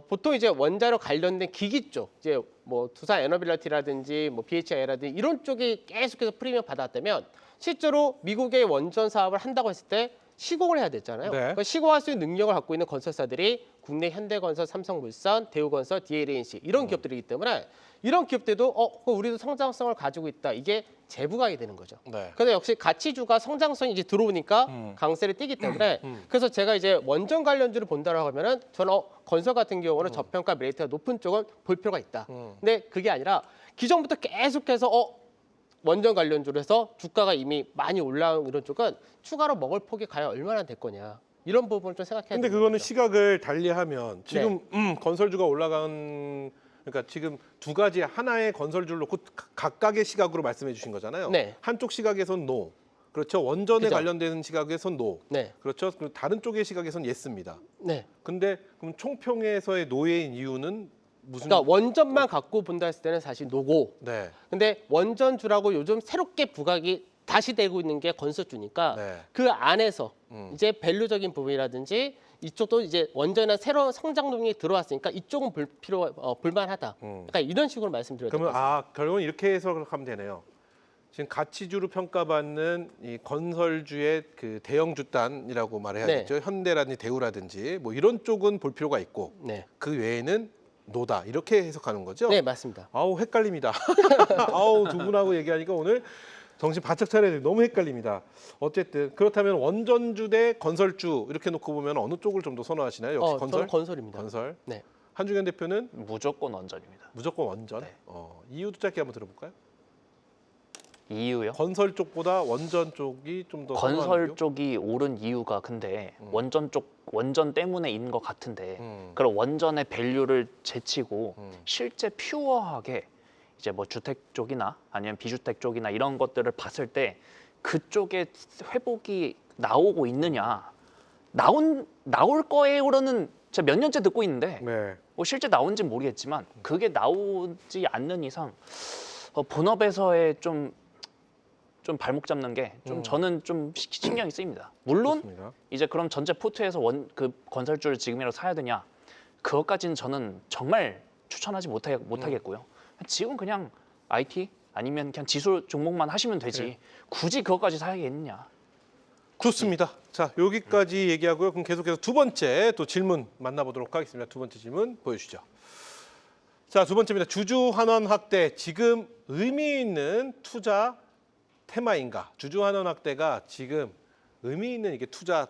보통 이제 원자로 관련된 기기 쪽, 이제 뭐 두산 에너빌리티라든지 뭐 BHI라든지 이런 쪽이 계속해서 프리미엄 받았다면 실제로 미국의 원전 사업을 한다고 했을 때 시공을 해야 됐잖아요.
네.
그러니까 시공할 수 있는 능력을 갖고 있는 건설사들이 국내 현대건설, 삼성물산, 대우건설, DLNC 이런 기업들이기 때문에 이런 기업들도 우리도 성장성을 가지고 있다. 이게 재부각이 되는 거죠.
네.
근데 역시 가치주가 성장성이 이제 들어오니까 강세를 띠기 때문에 그래서 제가 이제 원전 관련주를 본다라고 하면은 저는 건설 같은 경우는 저평가 메리트가 높은 쪽을 볼 필요가 있다. 근데 그게 아니라 기존부터 계속해서 원전 관련주로 해서 주가가 이미 많이 올라온 이런 쪽은 추가로 먹을 폭이 과연 얼마나 될 거냐. 이런 부분을 좀 생각해야
근데
되는
그거는
거죠.
시각을 달리하면 지금 건설주가 올라간 그러니까 지금 두 가지 하나의 건설주를 놓고 각각의 시각으로 말씀해 주신 거잖아요.
네.
한쪽 시각에선 노. 그렇죠. 원전에
그죠.
관련되는 시각에선 노.
네.
그렇죠. 그리고 다른 쪽의 시각에선 예스입니다.
네.
근데 그럼 총평에서의 노예인 이유는 무슨
그러니까 원전만 갖고 본다 했을 때는 사실 노고.
네.
근데 원전주라고 요즘 새롭게 부각이 다시 되고 있는 게 건설주니까
네.
그 안에서 이제 밸류적인 부분이라든지 이쪽도 이제 원전이나 새로운 성장동이 들어왔으니까 이쪽은 볼만하다. 그러니까 이런 식으로 말씀드려야 될 것
그러면
같습니다.
결국은 이렇게 해석하면 되네요. 지금 가치주로 평가받는 이 건설주의 그 대형 주단이라고 말해야겠죠. 현대라든지 대우라든지 뭐 이런 쪽은 볼 필요가 있고
네.
그 외에는 노다 이렇게 해석하는 거죠.
네, 맞습니다.
아우 헷갈립니다. 아우 두 분하고 얘기하니까 오늘 정신 바짝 차려야 돼. 너무 헷갈립니다. 어쨌든 그렇다면 원전주 대 건설주 이렇게 놓고 보면 어느 쪽을 좀 더 선호하시나요? 역시 건설?
저는 건설입니다.
건설.
네.
한중현 대표는
무조건 원전입니다.
무조건 원전.
네.
이유도 짧게 한번 들어볼까요?
이유요?
건설 쪽보다 원전 쪽이 좀 더
건설 쪽이 오른 이유가 근데 원전 때문에인 것 같은데 그럼 원전의 밸류를 제치고 실제 퓨어하게 이제 뭐 주택 쪽이나 아니면 비주택 쪽이나 이런 것들을 봤을 때 그쪽에 회복이 나오고 있느냐 나올 거예요로는 제가 몇 년째 듣고 있는데
네.
뭐 실제 나온지는 모르겠지만 그게 나오지 않는 이상 본업에서의 좀 발목 잡는 게 좀 저는 좀 신경이 쓰입니다. 물론
좋습니다.
이제 그럼 전체 포트에서 그 건설주를 지금이라도 사야 되냐? 그것까지는 저는 정말 추천하지 못하겠고요. 지금 그냥 IT 아니면 그냥 지수 종목만 하시면 되지.
네.
굳이 그것까지 사야겠느냐?
좋습니다. 자, 여기까지 얘기하고요. 그럼 계속해서 두 번째 또 질문 만나보도록 하겠습니다. 두 번째 질문 보여주시죠. 자, 두 번째입니다. 주주 환원 확대 지금 의미 있는 투자 테마인가? 주주 환원 확대가 지금 의미 있는 이게 투자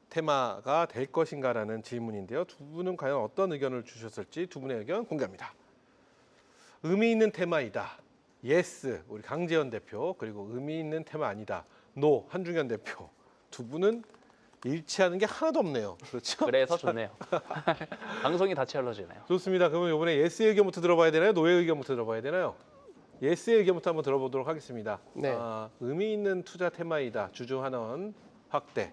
테마가 될 것인가라는 질문인데요. 두 분은 과연 어떤 의견을 주셨을지 두 분의 의견 공개합니다. 의미 있는 테마이다. 예스 우리 강재현 대표 그리고 의미 있는 테마 아니다. 노 한중현 대표 두 분은 일치하는 게 하나도 없네요. 그렇죠?
그래서 좋네요. 방송이 다 찰러지네요.
좋습니다. 그러면 이번에 예스의 의견부터 들어봐야 되나요? 노의 의견부터 들어봐야 되나요? 예스의 의견부터 한번 들어보도록 하겠습니다.
네.
의미 있는 투자 테마이다. 주주 환원 확대.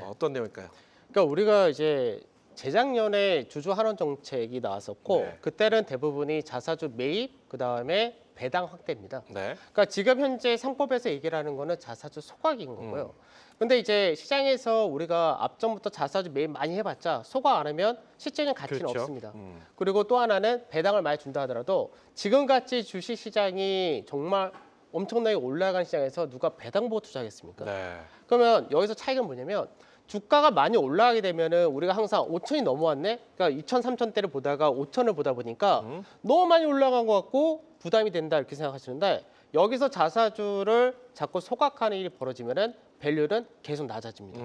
어떤 내용일까요?
그러니까 우리가 이제 재작년에 주주 환원 정책이 나왔었고
네.
그때는 대부분이 자사주 매입 그다음에 배당 확대입니다.
네.
그러니까 지금 현재 상법에서 얘기를 하는 거는 자사주 소각인 거고요. 근데 이제 시장에서 우리가 앞전부터 자사주 매입 많이 해봤자 소각 안 하면 실제는 가치는
그렇죠.
없습니다. 그리고 또 하나는 배당을 많이 준다 하더라도 지금같이 주식 시장이 정말 엄청나게 올라간 시장에서 누가 배당 보고 투자하겠습니까?
네.
그러면 여기서 차이가 뭐냐면 주가가 많이 올라가게 되면은 우리가 항상 5천이 넘어왔네. 그러니까 2천, 3천대를 보다가 5천을 보다 보니까 너무 많이 올라간 것 같고 부담이 된다 이렇게 생각하시는데 여기서 자사주를 자꾸 소각하는 일이 벌어지면은 밸류는 계속 낮아집니다.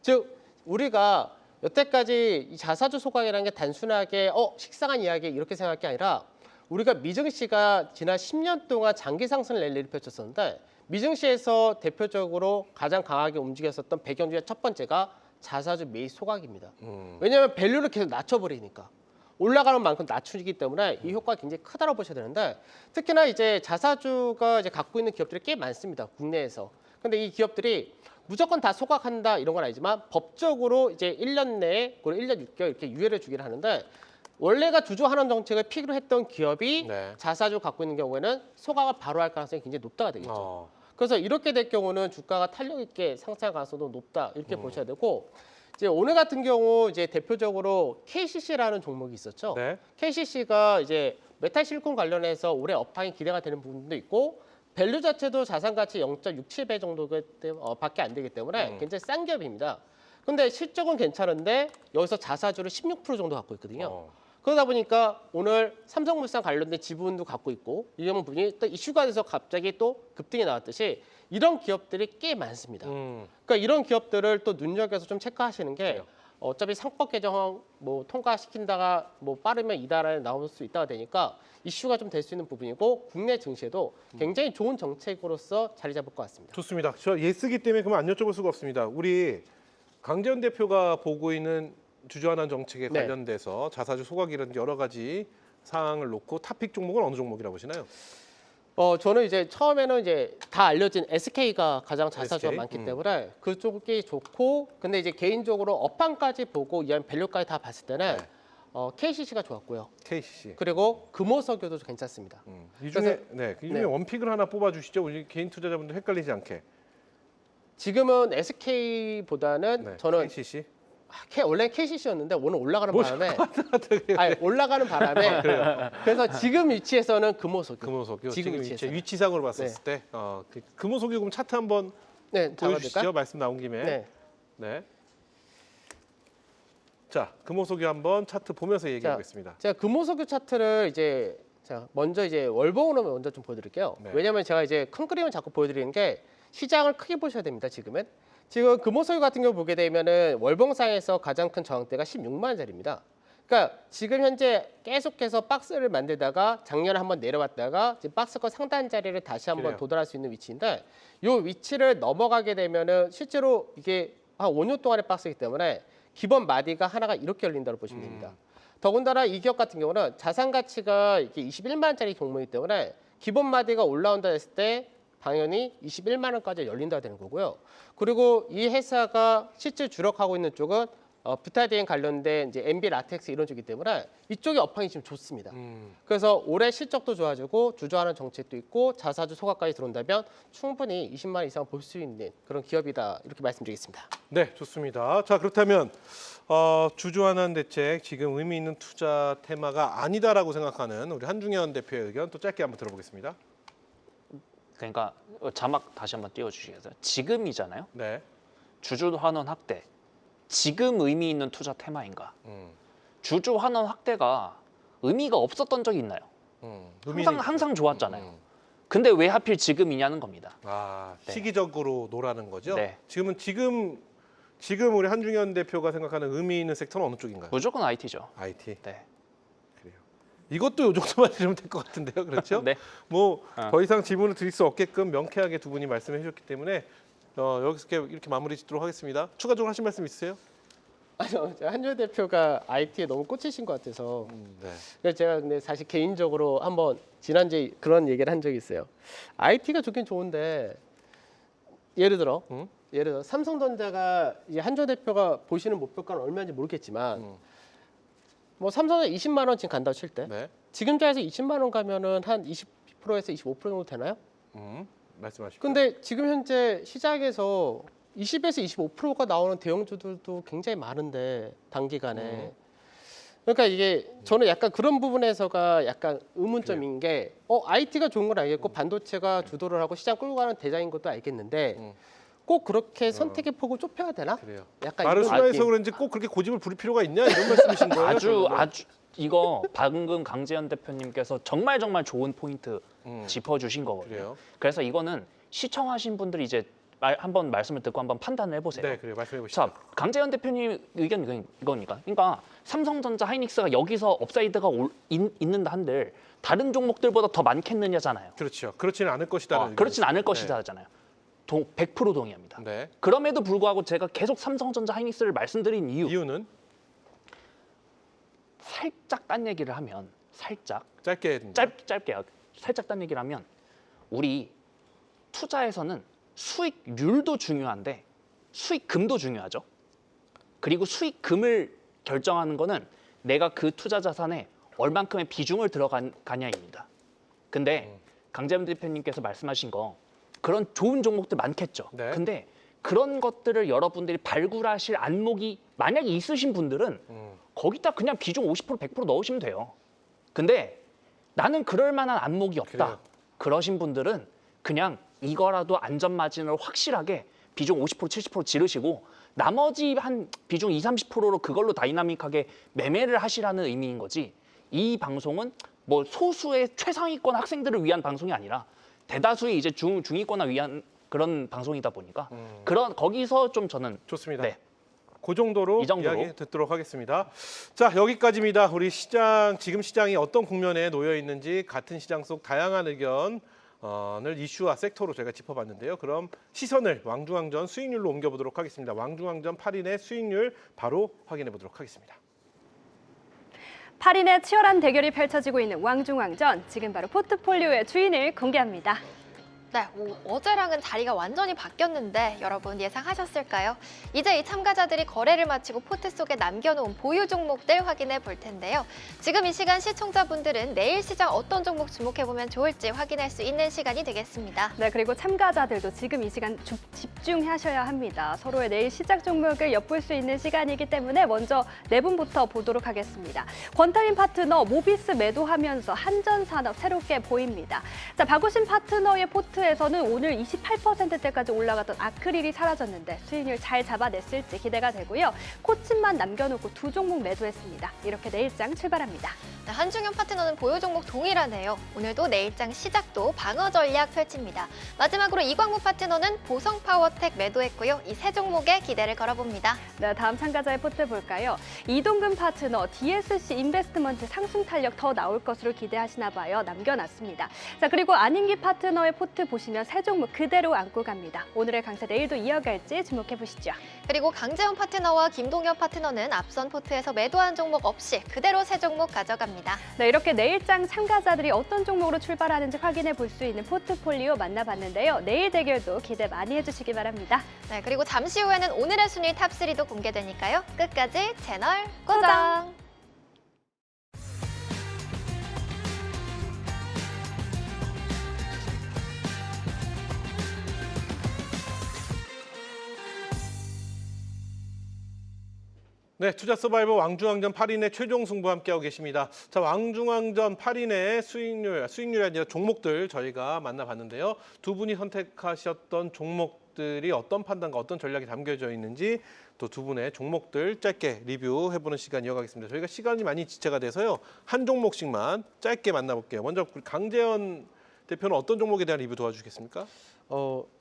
즉 우리가 여태까지 이 자사주 소각이라는 게 단순하게 식상한 이야기 이렇게 생각할 게 아니라 우리가 미증시가 지난 10년 동안 장기 상승 랠리를 펼쳤었는데 미증시에서 대표적으로 가장 강하게 움직였었던 배경 중에 첫 번째가 자사주 매입 소각입니다.
음.
왜냐하면 밸류를 계속 낮춰버리니까. 올라가는 만큼 낮추기 때문에 이 효과가 굉장히 크다고 보셔야 되는데 특히나 이제 자사주가 이제 갖고 있는 기업들이 꽤 많습니다. 국내에서. 근데 이 기업들이 무조건 다 소각한다 이런 건 아니지만 법적으로 이제 1년 내에 그리고 1년 6개월 이렇게 유예를 주기를 하는데 원래가 주주환원 정책을 필요로 했던 기업이
네.
자사주 갖고 있는 경우에는 소각을 바로 할 가능성이 굉장히 높다가 되겠죠.
어.
그래서 이렇게 될 경우는 주가가 탄력 있게 상승할 가능성도 높다 이렇게 보셔야 되고 이제 오늘 같은 경우 이제 대표적으로 KCC라는 종목이 있었죠.
네.
KCC가 이제 메탈 실리콘 관련해서 올해 업황이 기대가 되는 부분도 있고 밸류 자체도 자산 가치 0.67배 정도밖에 안 되기 때문에 굉장히 싼 기업입니다. 근데 실적은 괜찮은데 여기서 자사주를 16% 정도 갖고 있거든요.
어.
그러다 보니까 오늘 삼성물산 관련된 지분도 갖고 있고 이런 부분이 또 이슈가 돼서 갑자기 또 급등이 나왔듯이 이런 기업들이 꽤 많습니다. 그러니까 이런 기업들을 또 눈여겨서 좀 체크하시는 게
그래요.
어차피 상법 개정 뭐 통과시킨다가 뭐 빠르면 이달에 나올 수 있다가 되니까 이슈가 좀 될 수 있는 부분이고 국내 증시에도 굉장히 좋은 정책으로서 자리 잡을 것 같습니다.
좋습니다. 저 예쓰기 때문에 그만 안 여쭤볼 수가 없습니다. 우리 강재현 대표가 보고 있는 주주환원 정책에
네.
관련돼서 자사주 소각이라든지 여러 가지 사항을 놓고 탑픽 종목은 어느 종목이라고 보시나요?
저는 이제 처음에는 이제 다 알려진 SK가 가장 자사주가
SK?
많기 때문에 그쪽이 좋고 근데 이제 개인적으로 업황까지 보고 이한 밸류까지 다 봤을 때는
네.
KCC가 좋았고요.
KCC.
그리고 금호석유도 괜찮습니다.
이 중에 이 중에
네.
원픽을 하나 뽑아주시죠. 우리 개인 투자자분들 헷갈리지 않게.
지금은 SK보다는
네.
저는
KCC.
원래 KCC였는데 오늘 올라가는
뭐
바람에 올라가는 바람에 그래서 지금 위치에서는 금호석유.
금호석유
지금
지금
위치에서.
위치상으로 봤었을 때 그 금호석유 그럼 차트 한번
네,
보여주시죠.
잡아둘까요?
말씀 나온 김에.
네.
네. 자, 금호석유 한번 차트 보면서 얘기해
자,
보겠습니다.
제가 금호석유 차트를 이제 먼저 이제 월봉으로 먼저 좀 보여드릴게요.
네.
왜냐하면 제가 이제 큰 그림을 자꾸 보여드리는 게 시장을 크게 보셔야 됩니다. 지금은 지금 금호석유 같은 경우 보게 되면은 월봉상에서 가장 큰 저항대가 16만 원짜리입니다. 그러니까 지금 현재 계속해서 박스를 만들다가 작년에 한번 내려왔다가 지금 박스권 상단 자리를 다시 한번
그래요.
도달할 수 있는 위치인데 이 위치를 넘어가게 되면은 실제로 이게 한 5년 동안의 박스이기 때문에 기본 마디가 하나가 이렇게 열린다고 보시면 됩니다. 더군다나 이 기업 같은 경우는 자산 가치가 이게 21만 원짜리 종목이기 때문에 기본 마디가 올라온다 했을 때 당연히 21만 원까지 열린다 되는 거고요. 그리고 이 회사가 실제 주력하고 있는 쪽은 부타디엔 관련된 이제 MB 라텍스 이런 쪽이기 때문에 이쪽의 업황이 지금 좋습니다. 그래서 올해 실적도 좋아지고 주저하는 정책도 있고 자사주 소각까지 들어온다면 충분히 20만 원 이상 볼 수 있는 그런 기업이다 이렇게 말씀드리겠습니다.
네, 좋습니다. 자, 그렇다면 주주환원 대책 지금 의미 있는 투자 테마가 아니다라고 생각하는 우리 한중현 대표의 의견 또 짧게 한번 들어보겠습니다.
그러니까 자막 다시 한번 띄워주시겠어요? 지금이잖아요.
네.
주주환원 확대. 지금 의미 있는 투자 테마인가?
음,
주주환원 확대가 의미가 없었던 적이 있나요?
의미는
항상 좋았잖아요.
음.
근데 왜 하필 지금이냐는 겁니다. 네.
시기적으로 노라는 거죠.
네.
지금 우리 한중현 대표가 생각하는 의미 있는 섹터는 어느 쪽인가요?
무조건 IT죠.
IT.
네.
그래요. 이것도 이 정도만 해주면 될 것 같은데요, 그렇죠?
네.
뭐 더 이상 질문을 드릴 수 없게끔 명쾌하게 두 분이 말씀해 주셨기 때문에 여기서 이렇게 마무리 짓도록 하겠습니다. 추가적으로 하실 말씀 있으세요?
아니요, 한준현 대표가 IT에 너무 꽂히신 것 같아서
네.
그래서 제가 근데 사실 개인적으로 한번 지난주에 그런 얘기를 한 적이 있어요. IT가 좋긴 좋은데 예를 들어 삼성전자가 이제 한준현 대표가 보시는 목표가는 얼마인지 모르겠지만 뭐 삼성에 20만 원 지금 간다고 칠 때
네.
지금 자에서 20만 원 가면은 한 20%에서 25% 정도 되나요?
말씀하십시오.
근데 지금 현재 시장에서 20에서 25%가 나오는 대형주들도 굉장히 많은데 단기간에 그러니까 이게 저는 약간 그런 부분에서가 약간 의문점인 게 IT가 좋은 건 알겠고 반도체가 주도를 하고 시장 끌고 가는 대장인 것도 알겠는데 꼭 그렇게 선택의 폭을 좁혀야 되나?
그래요.
약간
말을
이런
순화해서
느낌.
그런지 꼭 그렇게 고집을 부릴 필요가 있냐 이런 말씀이신 거예요?
아주 이거 방금 강재현 대표님께서 정말 좋은 포인트 짚어주신 거거든요.
그래요.
그래서 이거는 시청하신 분들이 이제 한번 말씀을 듣고 한번 판단을 해보세요.
네, 그래요. 말씀해 보시죠.
자, 강재현 대표님 의견 이거니까. 그러니까 삼성전자, 하이닉스가 여기서 업사이드가 있는다 한들 다른 종목들보다 더 많겠느냐잖아요.
그렇죠. 그렇지는 않을 것이다.
그렇진 않을 것이다잖아요. 100% 동의합니다.
네.
그럼에도 불구하고 제가 계속 삼성전자 하이닉스를 말씀드린
이유는
살짝 딴 얘기를 하면 살짝
짧게
짧게요. 살짝 딴 얘기를 하면 우리 투자에서는 수익률도 중요한데 수익금도 중요하죠. 그리고 수익금을 결정하는 거는 내가 그 투자 자산에 얼만큼의 비중을 들어가냐입니다. 근데 강재문 대표님께서 말씀하신 거 그런 좋은 종목들 많겠죠.
네.
근데 그런 것들을 여러분들이 발굴하실 안목이 만약에 있으신 분들은 거기다 그냥 비중 50% 100% 넣으시면 돼요. 근데 나는 그럴 만한 안목이 없다.
그래요.
그러신 분들은 그냥 이거라도 안전 마진을 확실하게 비중 50% 70% 지르시고 나머지 한 비중 20-30%로 그걸로 다이나믹하게 매매를 하시라는 의미인 거지. 이 방송은 뭐 소수의 최상위권 학생들을 위한 방송이 아니라 대다수의 이제 중위권을 위한 그런 방송이다 보니까 거기서 좀 저는
좋습니다.
네.
그 정도로,
이 정도로.
이야기 듣도록 하겠습니다. 자, 여기까지입니다. 우리 시장, 지금 시장이 어떤 국면에 놓여 있는지 같은 시장 속 다양한 의견을 이슈와 섹터로 저희가 짚어봤는데요. 그럼 시선을 왕중왕전 수익률로 옮겨보도록 하겠습니다. 왕중왕전 8인의 수익률 바로 확인해 보도록 하겠습니다.
8인의 치열한 대결이 펼쳐지고 있는 왕중왕전, 지금 바로 포트폴리오의 주인을 공개합니다.
네, 어제랑은 자리가 완전히 바뀌었는데 여러분 예상하셨을까요? 이제 이 참가자들이 거래를 마치고 포트 속에 남겨놓은 보유 종목들 확인해 볼 텐데요. 지금 이 시간 시청자분들은 내일 시장 어떤 종목 주목해보면 좋을지 확인할 수 있는 시간이 되겠습니다.
네, 그리고 참가자들도 지금 이 시간 집중하셔야 합니다. 서로의 내일 시작 종목을 엿볼 수 있는 시간이기 때문에 먼저 네 분부터 보도록 하겠습니다. 권타민 파트너 모비스 매도하면서 한전산업 새롭게 보입니다. 자, 박우신 파트너의 포트에서는 오늘 28%대까지 올라갔던 아크릴이 사라졌는데 수익률 잘 잡아냈을지 기대가 되고요. 코칭만 남겨놓고 두 종목 매도했습니다. 이렇게 내일장 출발합니다.
네, 한중현 파트너는 보유 종목 동일하네요. 오늘도 내일장 시작도 방어 전략 펼칩니다. 마지막으로 이광무 파트너는 보성파워텍 매도했고요. 이 세 종목에 기대를 걸어봅니다.
네, 다음 참가자의 포트 볼까요? 이동근 파트너 DSC 인베스트먼트 상승 탄력 더 나올 것으로 기대하시나 봐요. 남겨놨습니다. 자, 그리고 안인기 파트너의 포트 보시면 세 종목 그대로 안고 갑니다. 오늘의 강세 내일도 이어갈지 주목해 보시죠.
그리고 강재원 파트너와 김동엽 파트너는 앞선 포트에서 매도한 종목 없이 그대로 세 종목 가져갑니다.
네, 이렇게 내일장 참가자들이 어떤 종목으로 출발하는지 확인해 볼 수 있는 포트폴리오 만나봤는데요. 내일 대결도 기대 많이 해주시기 바랍니다.
네, 그리고 잠시 후에는 오늘의 순위 탑3도 공개되니까요. 끝까지 채널 고정!
고정!
네, 투자 서바이벌 왕중왕전 8인의 최종 승부 함께하고 계십니다. 자, 왕중왕전 8인의 수익률이 아니라 종목들 저희가 만나봤는데요. 두 분이 선택하셨던 종목들이 어떤 판단과 어떤 전략이 담겨져 있는지 또 두 분의 종목들 짧게 리뷰해보는 시간 이어가겠습니다. 저희가 시간이 많이 지체가 돼서요. 한 종목씩만 짧게 만나볼게요. 먼저 강재현 대표는 어떤 종목에 대한 리뷰 도와주시겠습니까?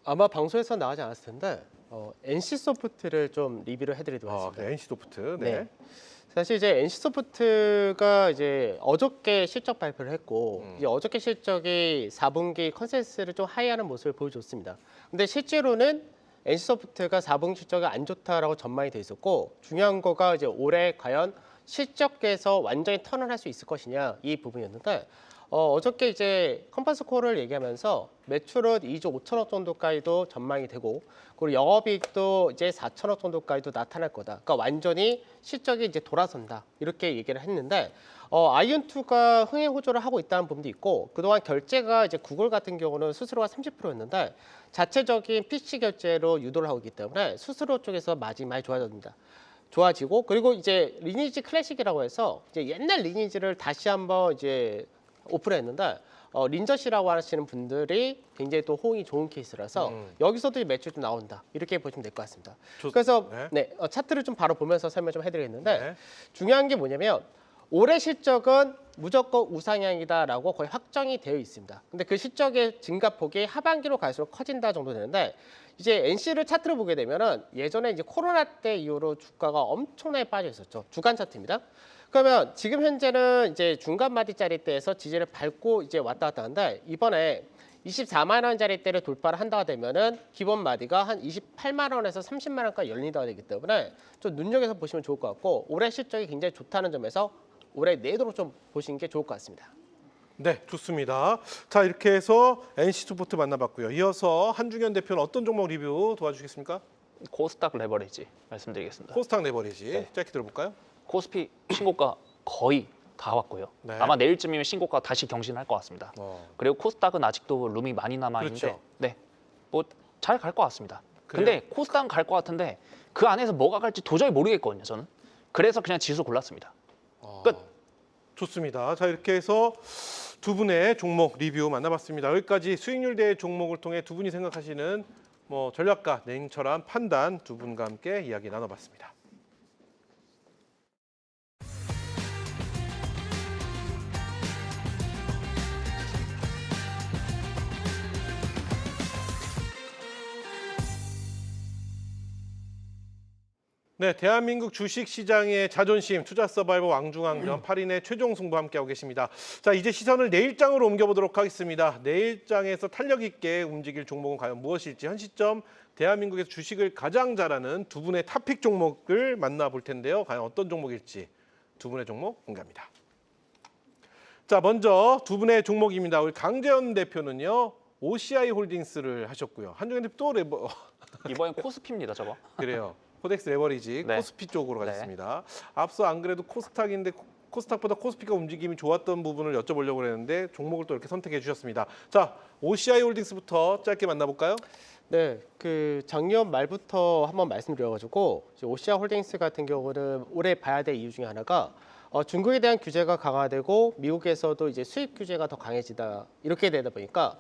아마 방송에서 나가지 않았을 텐데 NC소프트를 좀 리뷰를 해드리도록 하겠습니다.
네, NC소프트. 네.
사실 이제 NC소프트가 이제 어저께 실적 발표를 했고 이제 어저께 실적이 4분기 컨센서스를 좀 하이하는 모습을 보여줬습니다. 근데 실제로는 NC소프트가 4분기 실적이 안 좋다라고 전망이 돼 있었고 중요한 거가 이제 올해 과연 실적에서 완전히 턴을 할 수 있을 것이냐 이 부분이었는데 어저께 이제 컴퍼스 콜을 얘기하면서 매출은 2조 5천억 정도까지도 전망이 되고 그리고 영업이익도 이제 4천억 정도까지도 나타날 거다. 그러니까 완전히 실적이 이제 돌아선다 이렇게 얘기를 했는데 아이온2가 흥행 호조를 하고 있다는 부분도 있고 그동안 결제가 이제 구글 같은 경우는 수수료가 30%였는데 자체적인 PC 결제로 유도를 하고 있기 때문에 수수료 쪽에서 마진이 많이 좋아지고 그리고 이제 리니지 클래식이라고 해서 이제 옛날 리니지를 다시 한번 이제 오픈했는데 린저시라고 하시는 분들이 굉장히 또 호응이 좋은 케이스라서 여기서도 매출이 좀 나온다 이렇게 보시면 될 것 같습니다. 그래서 차트를 좀 바로 보면서 설명 좀 해드리겠는데 중요한 게 뭐냐면 올해 실적은 무조건 우상향이다라고 거의 확정이 되어 있습니다. 근데 그 실적의 증가폭이 하반기로 갈수록 커진다 정도 되는데 이제 NC를 차트를 보게 되면은 예전에 이제 코로나 때 이후로 주가가 엄청나게 빠져 있었죠. 주간 차트입니다. 그러면 지금 현재는 이제 중간 마디짜리대에서 지지를 밟고 이제 왔다 갔다 하는데 이번에 24만 원짜리대를 돌파를 한다가 되면은 기본 마디가 한 28만 원에서 30만 원까지 열린다가 되기 때문에 좀 눈여겨서 보시면 좋을 것 같고 올해 실적이 굉장히 좋다는 점에서 올해 내도록 좀 보시는 게 좋을 것 같습니다.
네, 좋습니다. 자, 이렇게 해서 NC스포츠 만나봤고요. 이어서 한중현 대표는 어떤 종목 리뷰 도와주시겠습니까?
코스닥 레버리지 말씀드리겠습니다.
코스닥 레버리지
네.
짧게 들어볼까요?
코스피 신고가 거의 다 왔고요.
네.
아마 내일쯤이면 신고가 다시 경신할 것 같습니다. 그리고 코스닥은 아직도 룸이 많이 남아 있는데,
그렇죠.
네, 뭐 잘 갈 것 같습니다.
그래요?
근데 코스닥은 갈 것 같은데 그 안에서 뭐가 갈지 도저히 모르겠거든요. 저는 그래서 그냥 지수 골랐습니다. 끝.
좋습니다. 자, 이렇게 해서 두 분의 종목 리뷰 만나봤습니다. 여기까지 수익률 대 종목을 통해 두 분이 생각하시는 뭐 전략가 냉철한 판단 두 분과 함께 이야기 나눠봤습니다. 네, 대한민국 주식시장의 자존심, 투자 서바이버 왕중왕전 8인의 최종 승부 함께하고 계십니다. 자, 이제 시선을 내일장으로 옮겨보도록 하겠습니다. 내일장에서 탄력 있게 움직일 종목은 과연 무엇일지 현 시점 대한민국에서 주식을 가장 잘하는 두 분의 탑픽 종목을 만나볼 텐데요. 과연 어떤 종목일지 두 분의 종목 공개합니다. 자, 먼저 두 분의 종목입니다. 우리 강재현 대표는요. OCI 홀딩스를 하셨고요. 한중현 대표 또 레버
이번엔 코스피입니다, 저거.
그래요. 코덱스 레버리지
네.
코스피 쪽으로
네.
가셨습니다. 앞서 안 그래도 코스닥인데 코스닥보다 코스피가 움직임이 좋았던 부분을 여쭤보려고 했는데 종목을 또 이렇게 선택해 주셨습니다. 자, OCI 홀딩스부터 짧게 만나볼까요?
네, 그 작년 말부터 한번 말씀드려가지고 OCI 홀딩스 같은 경우는 올해 봐야 될 이유 중에 하나가 중국에 대한 규제가 강화되고 미국에서도 이제 수입 규제가 더 강해지다 이렇게 되다 보니까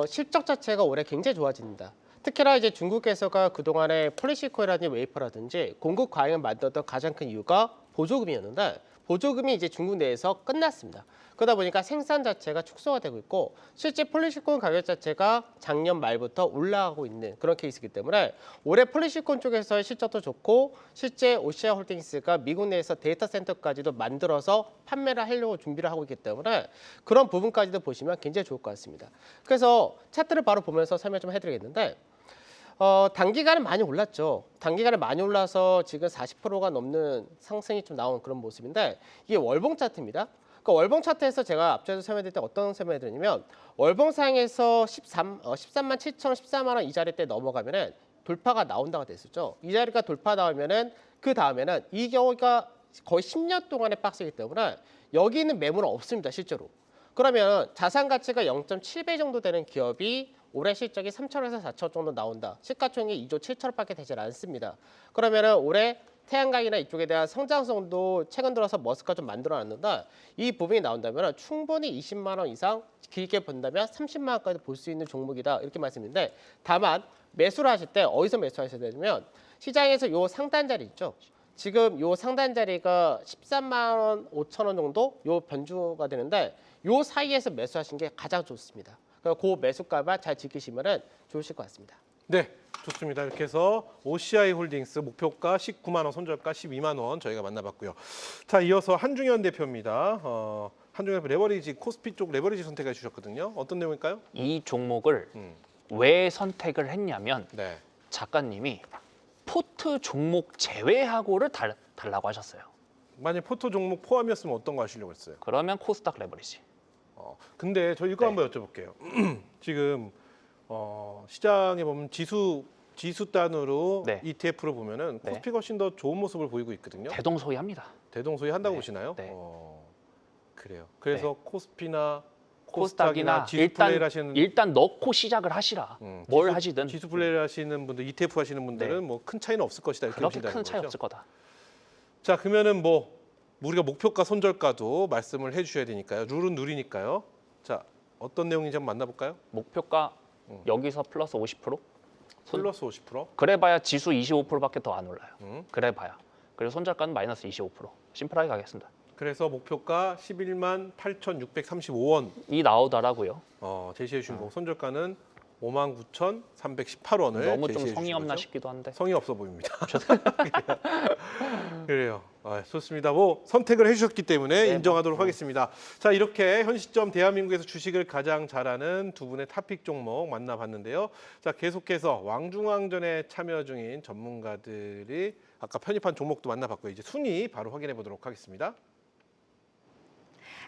실적 자체가 올해 굉장히 좋아집니다. 특히나 이제 중국에서가 그동안에 폴리시코라든지 웨이퍼라든지 공급 과잉을 만들었던 가장 큰 이유가 보조금이었는데 보조금이 이제 중국 내에서 끝났습니다. 그러다 보니까 생산 자체가 축소가 되고 있고 실제 폴리시콘 가격 자체가 작년 말부터 올라가고 있는 그런 케이스이기 때문에 올해 폴리시콘 쪽에서의 실적도 좋고 실제 OCI 홀딩스가 미국 내에서 데이터 센터까지도 만들어서 판매를 하려고 준비를 하고 있기 때문에 그런 부분까지도 보시면 굉장히 좋을 것 같습니다. 그래서 차트를 바로 보면서 설명 좀 해드리겠는데 단기간에 많이 올랐죠. 단기간에 많이 올라서 지금 40%가 넘는 상승이 좀 나온 그런 모습인데 이게 월봉 차트입니다. 그러니까 월봉 차트에서 제가 앞전에서 설명드릴 때 어떤 설명을 드리냐면 월봉상에서 13만 7천 원, 14만 원 이 자리 때 넘어가면은 돌파가 나온다고 됐었죠. 이 자리가 돌파 나오면은 그 다음에는 이 경우가 거의 10년 동안의 박스이기 때문에 여기 있는 매물은 없습니다, 실제로. 그러면 자산 가치가 0.7배 정도 되는 기업이 올해 실적이 3천에서 4천 정도 나온다. 시가총액이 2조 7천억밖에 되질 않습니다. 그러면은 올해 태양광이나 이쪽에 대한 성장성도 최근 들어서 머스크가 좀 만들어놨는데 이 부분이 나온다면 충분히 20만 원 이상 길게 본다면 30만 원까지 볼 수 있는 종목이다 이렇게 말씀드리는데 다만 매수를 하실 때 어디서 매수하셔야 되냐면 시장에서 요 상단 자리 있죠. 지금 요 상단 자리가 13만 원 5천 원 정도 요 변주가 되는데 요 사이에서 매수하시는 게 가장 좋습니다. 그 매수가만 잘 지키시면 좋으실 것 같습니다.
네, 좋습니다. 이렇게 해서 OCI 홀딩스 목표가 19만 원, 손절가 12만 원 저희가 만나봤고요. 자, 이어서 한중현 대표입니다. 한중현 대표 레버리지 코스피 쪽 레버리지 선택해 주셨거든요. 어떤 내용일까요?
이 종목을 왜 선택을 했냐면
네.
작가님이 포트 종목 제외하고를 달라고 하셨어요.
만약 포토 종목 포함이었으면 어떤 거 하시려고 했어요?
그러면 코스닥 레버리지.
근데 저 이거
네.
한번 여쭤볼게요. 지금 시장에 보면 지수 단으로
네.
ETF로 보면은
네.
코스피가 훨씬 더 좋은 모습을 보이고 있거든요.
대동소이합니다.
대동소이 한다고
네.
보시나요?
네.
그래요. 그래서 코스피나
코스닥이나
지수 플레이를 하시는
일단 넣고 시작을 하시라. 뭘 하시든
지수 플레이를 하시는 분들, ETF 하시는 분들은
네.
뭐 큰 차이는 없을 것이다 이렇게
그렇게
보신다는
큰 차이
거죠.
없을 거다.
자, 그러면은 뭐 우리가 목표가 손절가도 말씀을 해주셔야 되니까요. 룰은 룰이니까요. 자, 어떤 내용인지 한번 만나볼까요?
목표가 여기서 플러스 50%?
플러스 50%.
그래봐야 지수 25%밖에 더 안 올라요.
음.
그래봐야. 그리고 손절가는 마이너스 25%. 심플하게 가겠습니다.
그래서 목표가 11만 8,635원
이 나오더라고요.
제시해 주신 거고 손절가는 59,318원을
너무 좀 성의 없나 싶기도 한데.
성의 없어 보입니다. 그래요. 좋습니다. 뭐 선택을 해주셨기 때문에
네,
인정하도록 하겠습니다. 자, 이렇게 현 시점 대한민국에서 주식을 가장 잘하는 두 분의 탑픽 종목 만나봤는데요. 자, 계속해서 왕중왕전에 참여 중인 전문가들이 아까 편입한 종목도 만나봤고요. 이제 순위 바로 확인해 보도록 하겠습니다.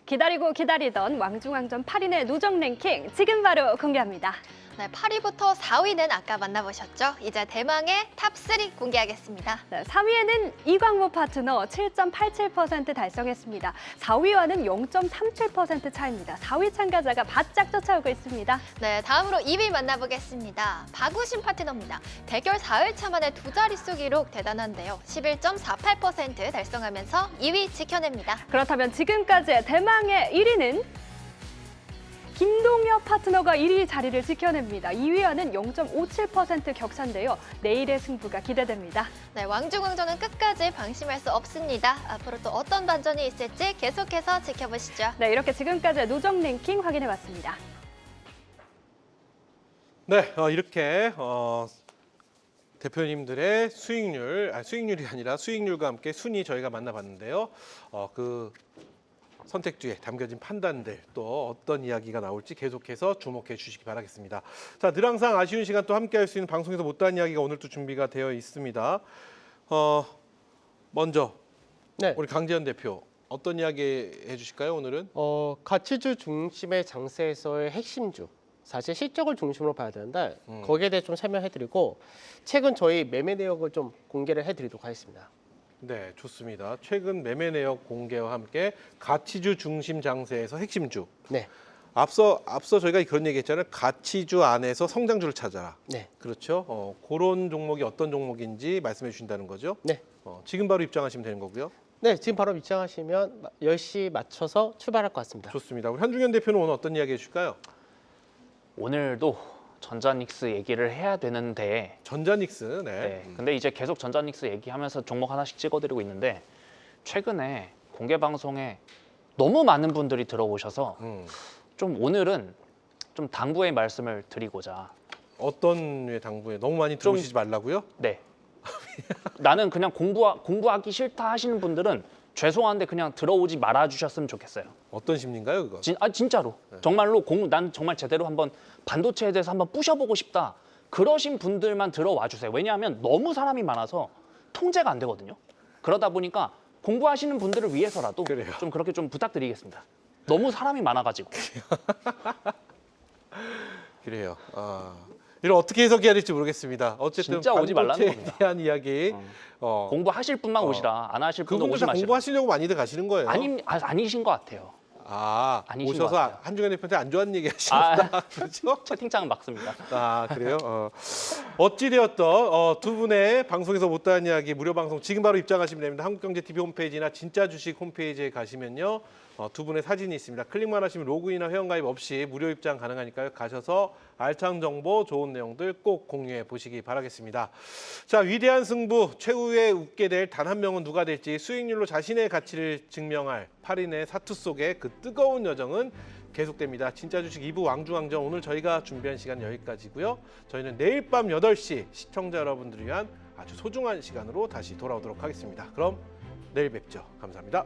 기다리고 기다리던 왕중왕전 8인의 누적 랭킹 지금 바로 공개합니다.
네, 8위부터 4위는 아까 만나보셨죠? 이제 대망의 탑3 공개하겠습니다.
네, 3위에는 이광모 파트너 7.87% 달성했습니다. 4위와는 0.37% 차이입니다. 4위 참가자가 바짝 쫓아오고 있습니다.
네, 다음으로 2위 만나보겠습니다. 박우신 파트너입니다. 대결 4일차 만에 두 자릿수 기록 대단한데요. 11.48% 달성하면서 2위 지켜냅니다.
그렇다면 지금까지의 대망의 1위는 김동엽 파트너가 1위 자리를 지켜냅니다. 2위와는 0.57% 격차인데요. 내일의 승부가 기대됩니다.
네, 왕중왕전은 끝까지 방심할 수 없습니다. 앞으로 또 어떤 반전이 있을지 계속해서 지켜보시죠.
네, 이렇게 지금까지의 누적 랭킹 확인해봤습니다.
네, 이렇게 대표님들의 수익률이 아니라 수익률과 함께 순위 저희가 만나봤는데요. 그 선택지에 담겨진 판단들 또 어떤 이야기가 나올지 계속해서 주목해 주시기 바라겠습니다. 자, 늘 항상 아쉬운 시간 또 함께할 수 있는 방송에서 못다한 이야기가 오늘 또 준비가 되어 있습니다. 먼저
네.
우리 강재현 대표 어떤 이야기 해주실까요? 오늘은
가치주 중심의 장세에서의 핵심주. 사실 실적을 중심으로 봐야 되는데 거기에 대해 좀 설명해드리고 최근 저희 매매 내역을 좀 공개를 해드리도록 하겠습니다.
네, 좋습니다. 최근 매매 내역 공개와 함께 가치주 중심 장세에서 핵심주.
네,
앞서 저희가 그런 얘기했잖아요. 가치주 안에서 성장주를 찾아라.
네,
그렇죠. 그런 종목이 어떤 종목인지 말씀해 주신다는 거죠.
네.
지금 바로 입장하시면 되는 거고요.
네, 지금 바로 입장하시면 10시 맞춰서 출발할 것 같습니다.
좋습니다. 우리 한중현 대표는 오늘 어떤 이야기 해주실까요?
오늘도 전자닉스 얘기를 해야 되는데
전자닉스. 네.
네. 근데 이제 계속 전자닉스 얘기하면서 종목 하나씩 찍어드리고 있는데 최근에 공개 방송에 너무 많은 분들이 들어오셔서 좀 오늘은 좀 당부의 말씀을 드리고자.
어떤 류의 당부에 너무 많이 들어오시지 말라고요?
네. 나는 그냥 공부하기 싫다 하시는 분들은 죄송한데 그냥 들어오지 말아주셨으면 좋겠어요.
어떤 심리인가요, 그거?
진짜로. 정말로 난 정말 제대로 한번 반도체에 대해서 한번 부셔보고 싶다. 그러신 분들만 들어와 주세요. 왜냐하면 너무 사람이 많아서 통제가 안 되거든요. 그러다 보니까 공부하시는 분들을 위해서라도
그래요.
좀 그렇게 좀 부탁드리겠습니다. 너무 사람이 많아가지고.
그래요. 이걸 어떻게 해석해야 될지 모르겠습니다. 어쨌든
진짜 오지 말라는
반도체에
겁니다.
대한 이야기.
공부하실 분만 오시라. 안 하실 분은
그분들
오지
다
마시라.
공부하시려고 많이들 가시는 거예요.
아니신 것 같아요.
오셔서
아니신 것 같아요.
한중현 대표한테 안 좋아하는 얘기 하시는구나. 그렇죠?
채팅창은 막습니다.
그래요? 어찌되었던 두 분의 방송에서 못다한 이야기 무료 방송 지금 바로 입장하시면 됩니다. 한국경제TV 홈페이지나 진짜 주식 홈페이지에 가시면요. 두 분의 사진이 있습니다. 클릭만 하시면 로그인이나 회원가입 없이 무료 입장 가능하니까요. 가셔서 알찬 정보, 좋은 내용들 꼭 공유해 보시기 바라겠습니다. 자, 위대한 승부, 최후에 웃게 될 단 한 명은 누가 될지 수익률로 자신의 가치를 증명할 8인의 사투 속의 그 뜨거운 여정은 계속됩니다. 진짜 주식 2부 왕중왕전 오늘 저희가 준비한 시간 여기까지고요. 저희는 내일 밤 8시 시청자 여러분들을 위한 아주 소중한 시간으로 다시 돌아오도록 하겠습니다. 그럼 내일 뵙죠. 감사합니다.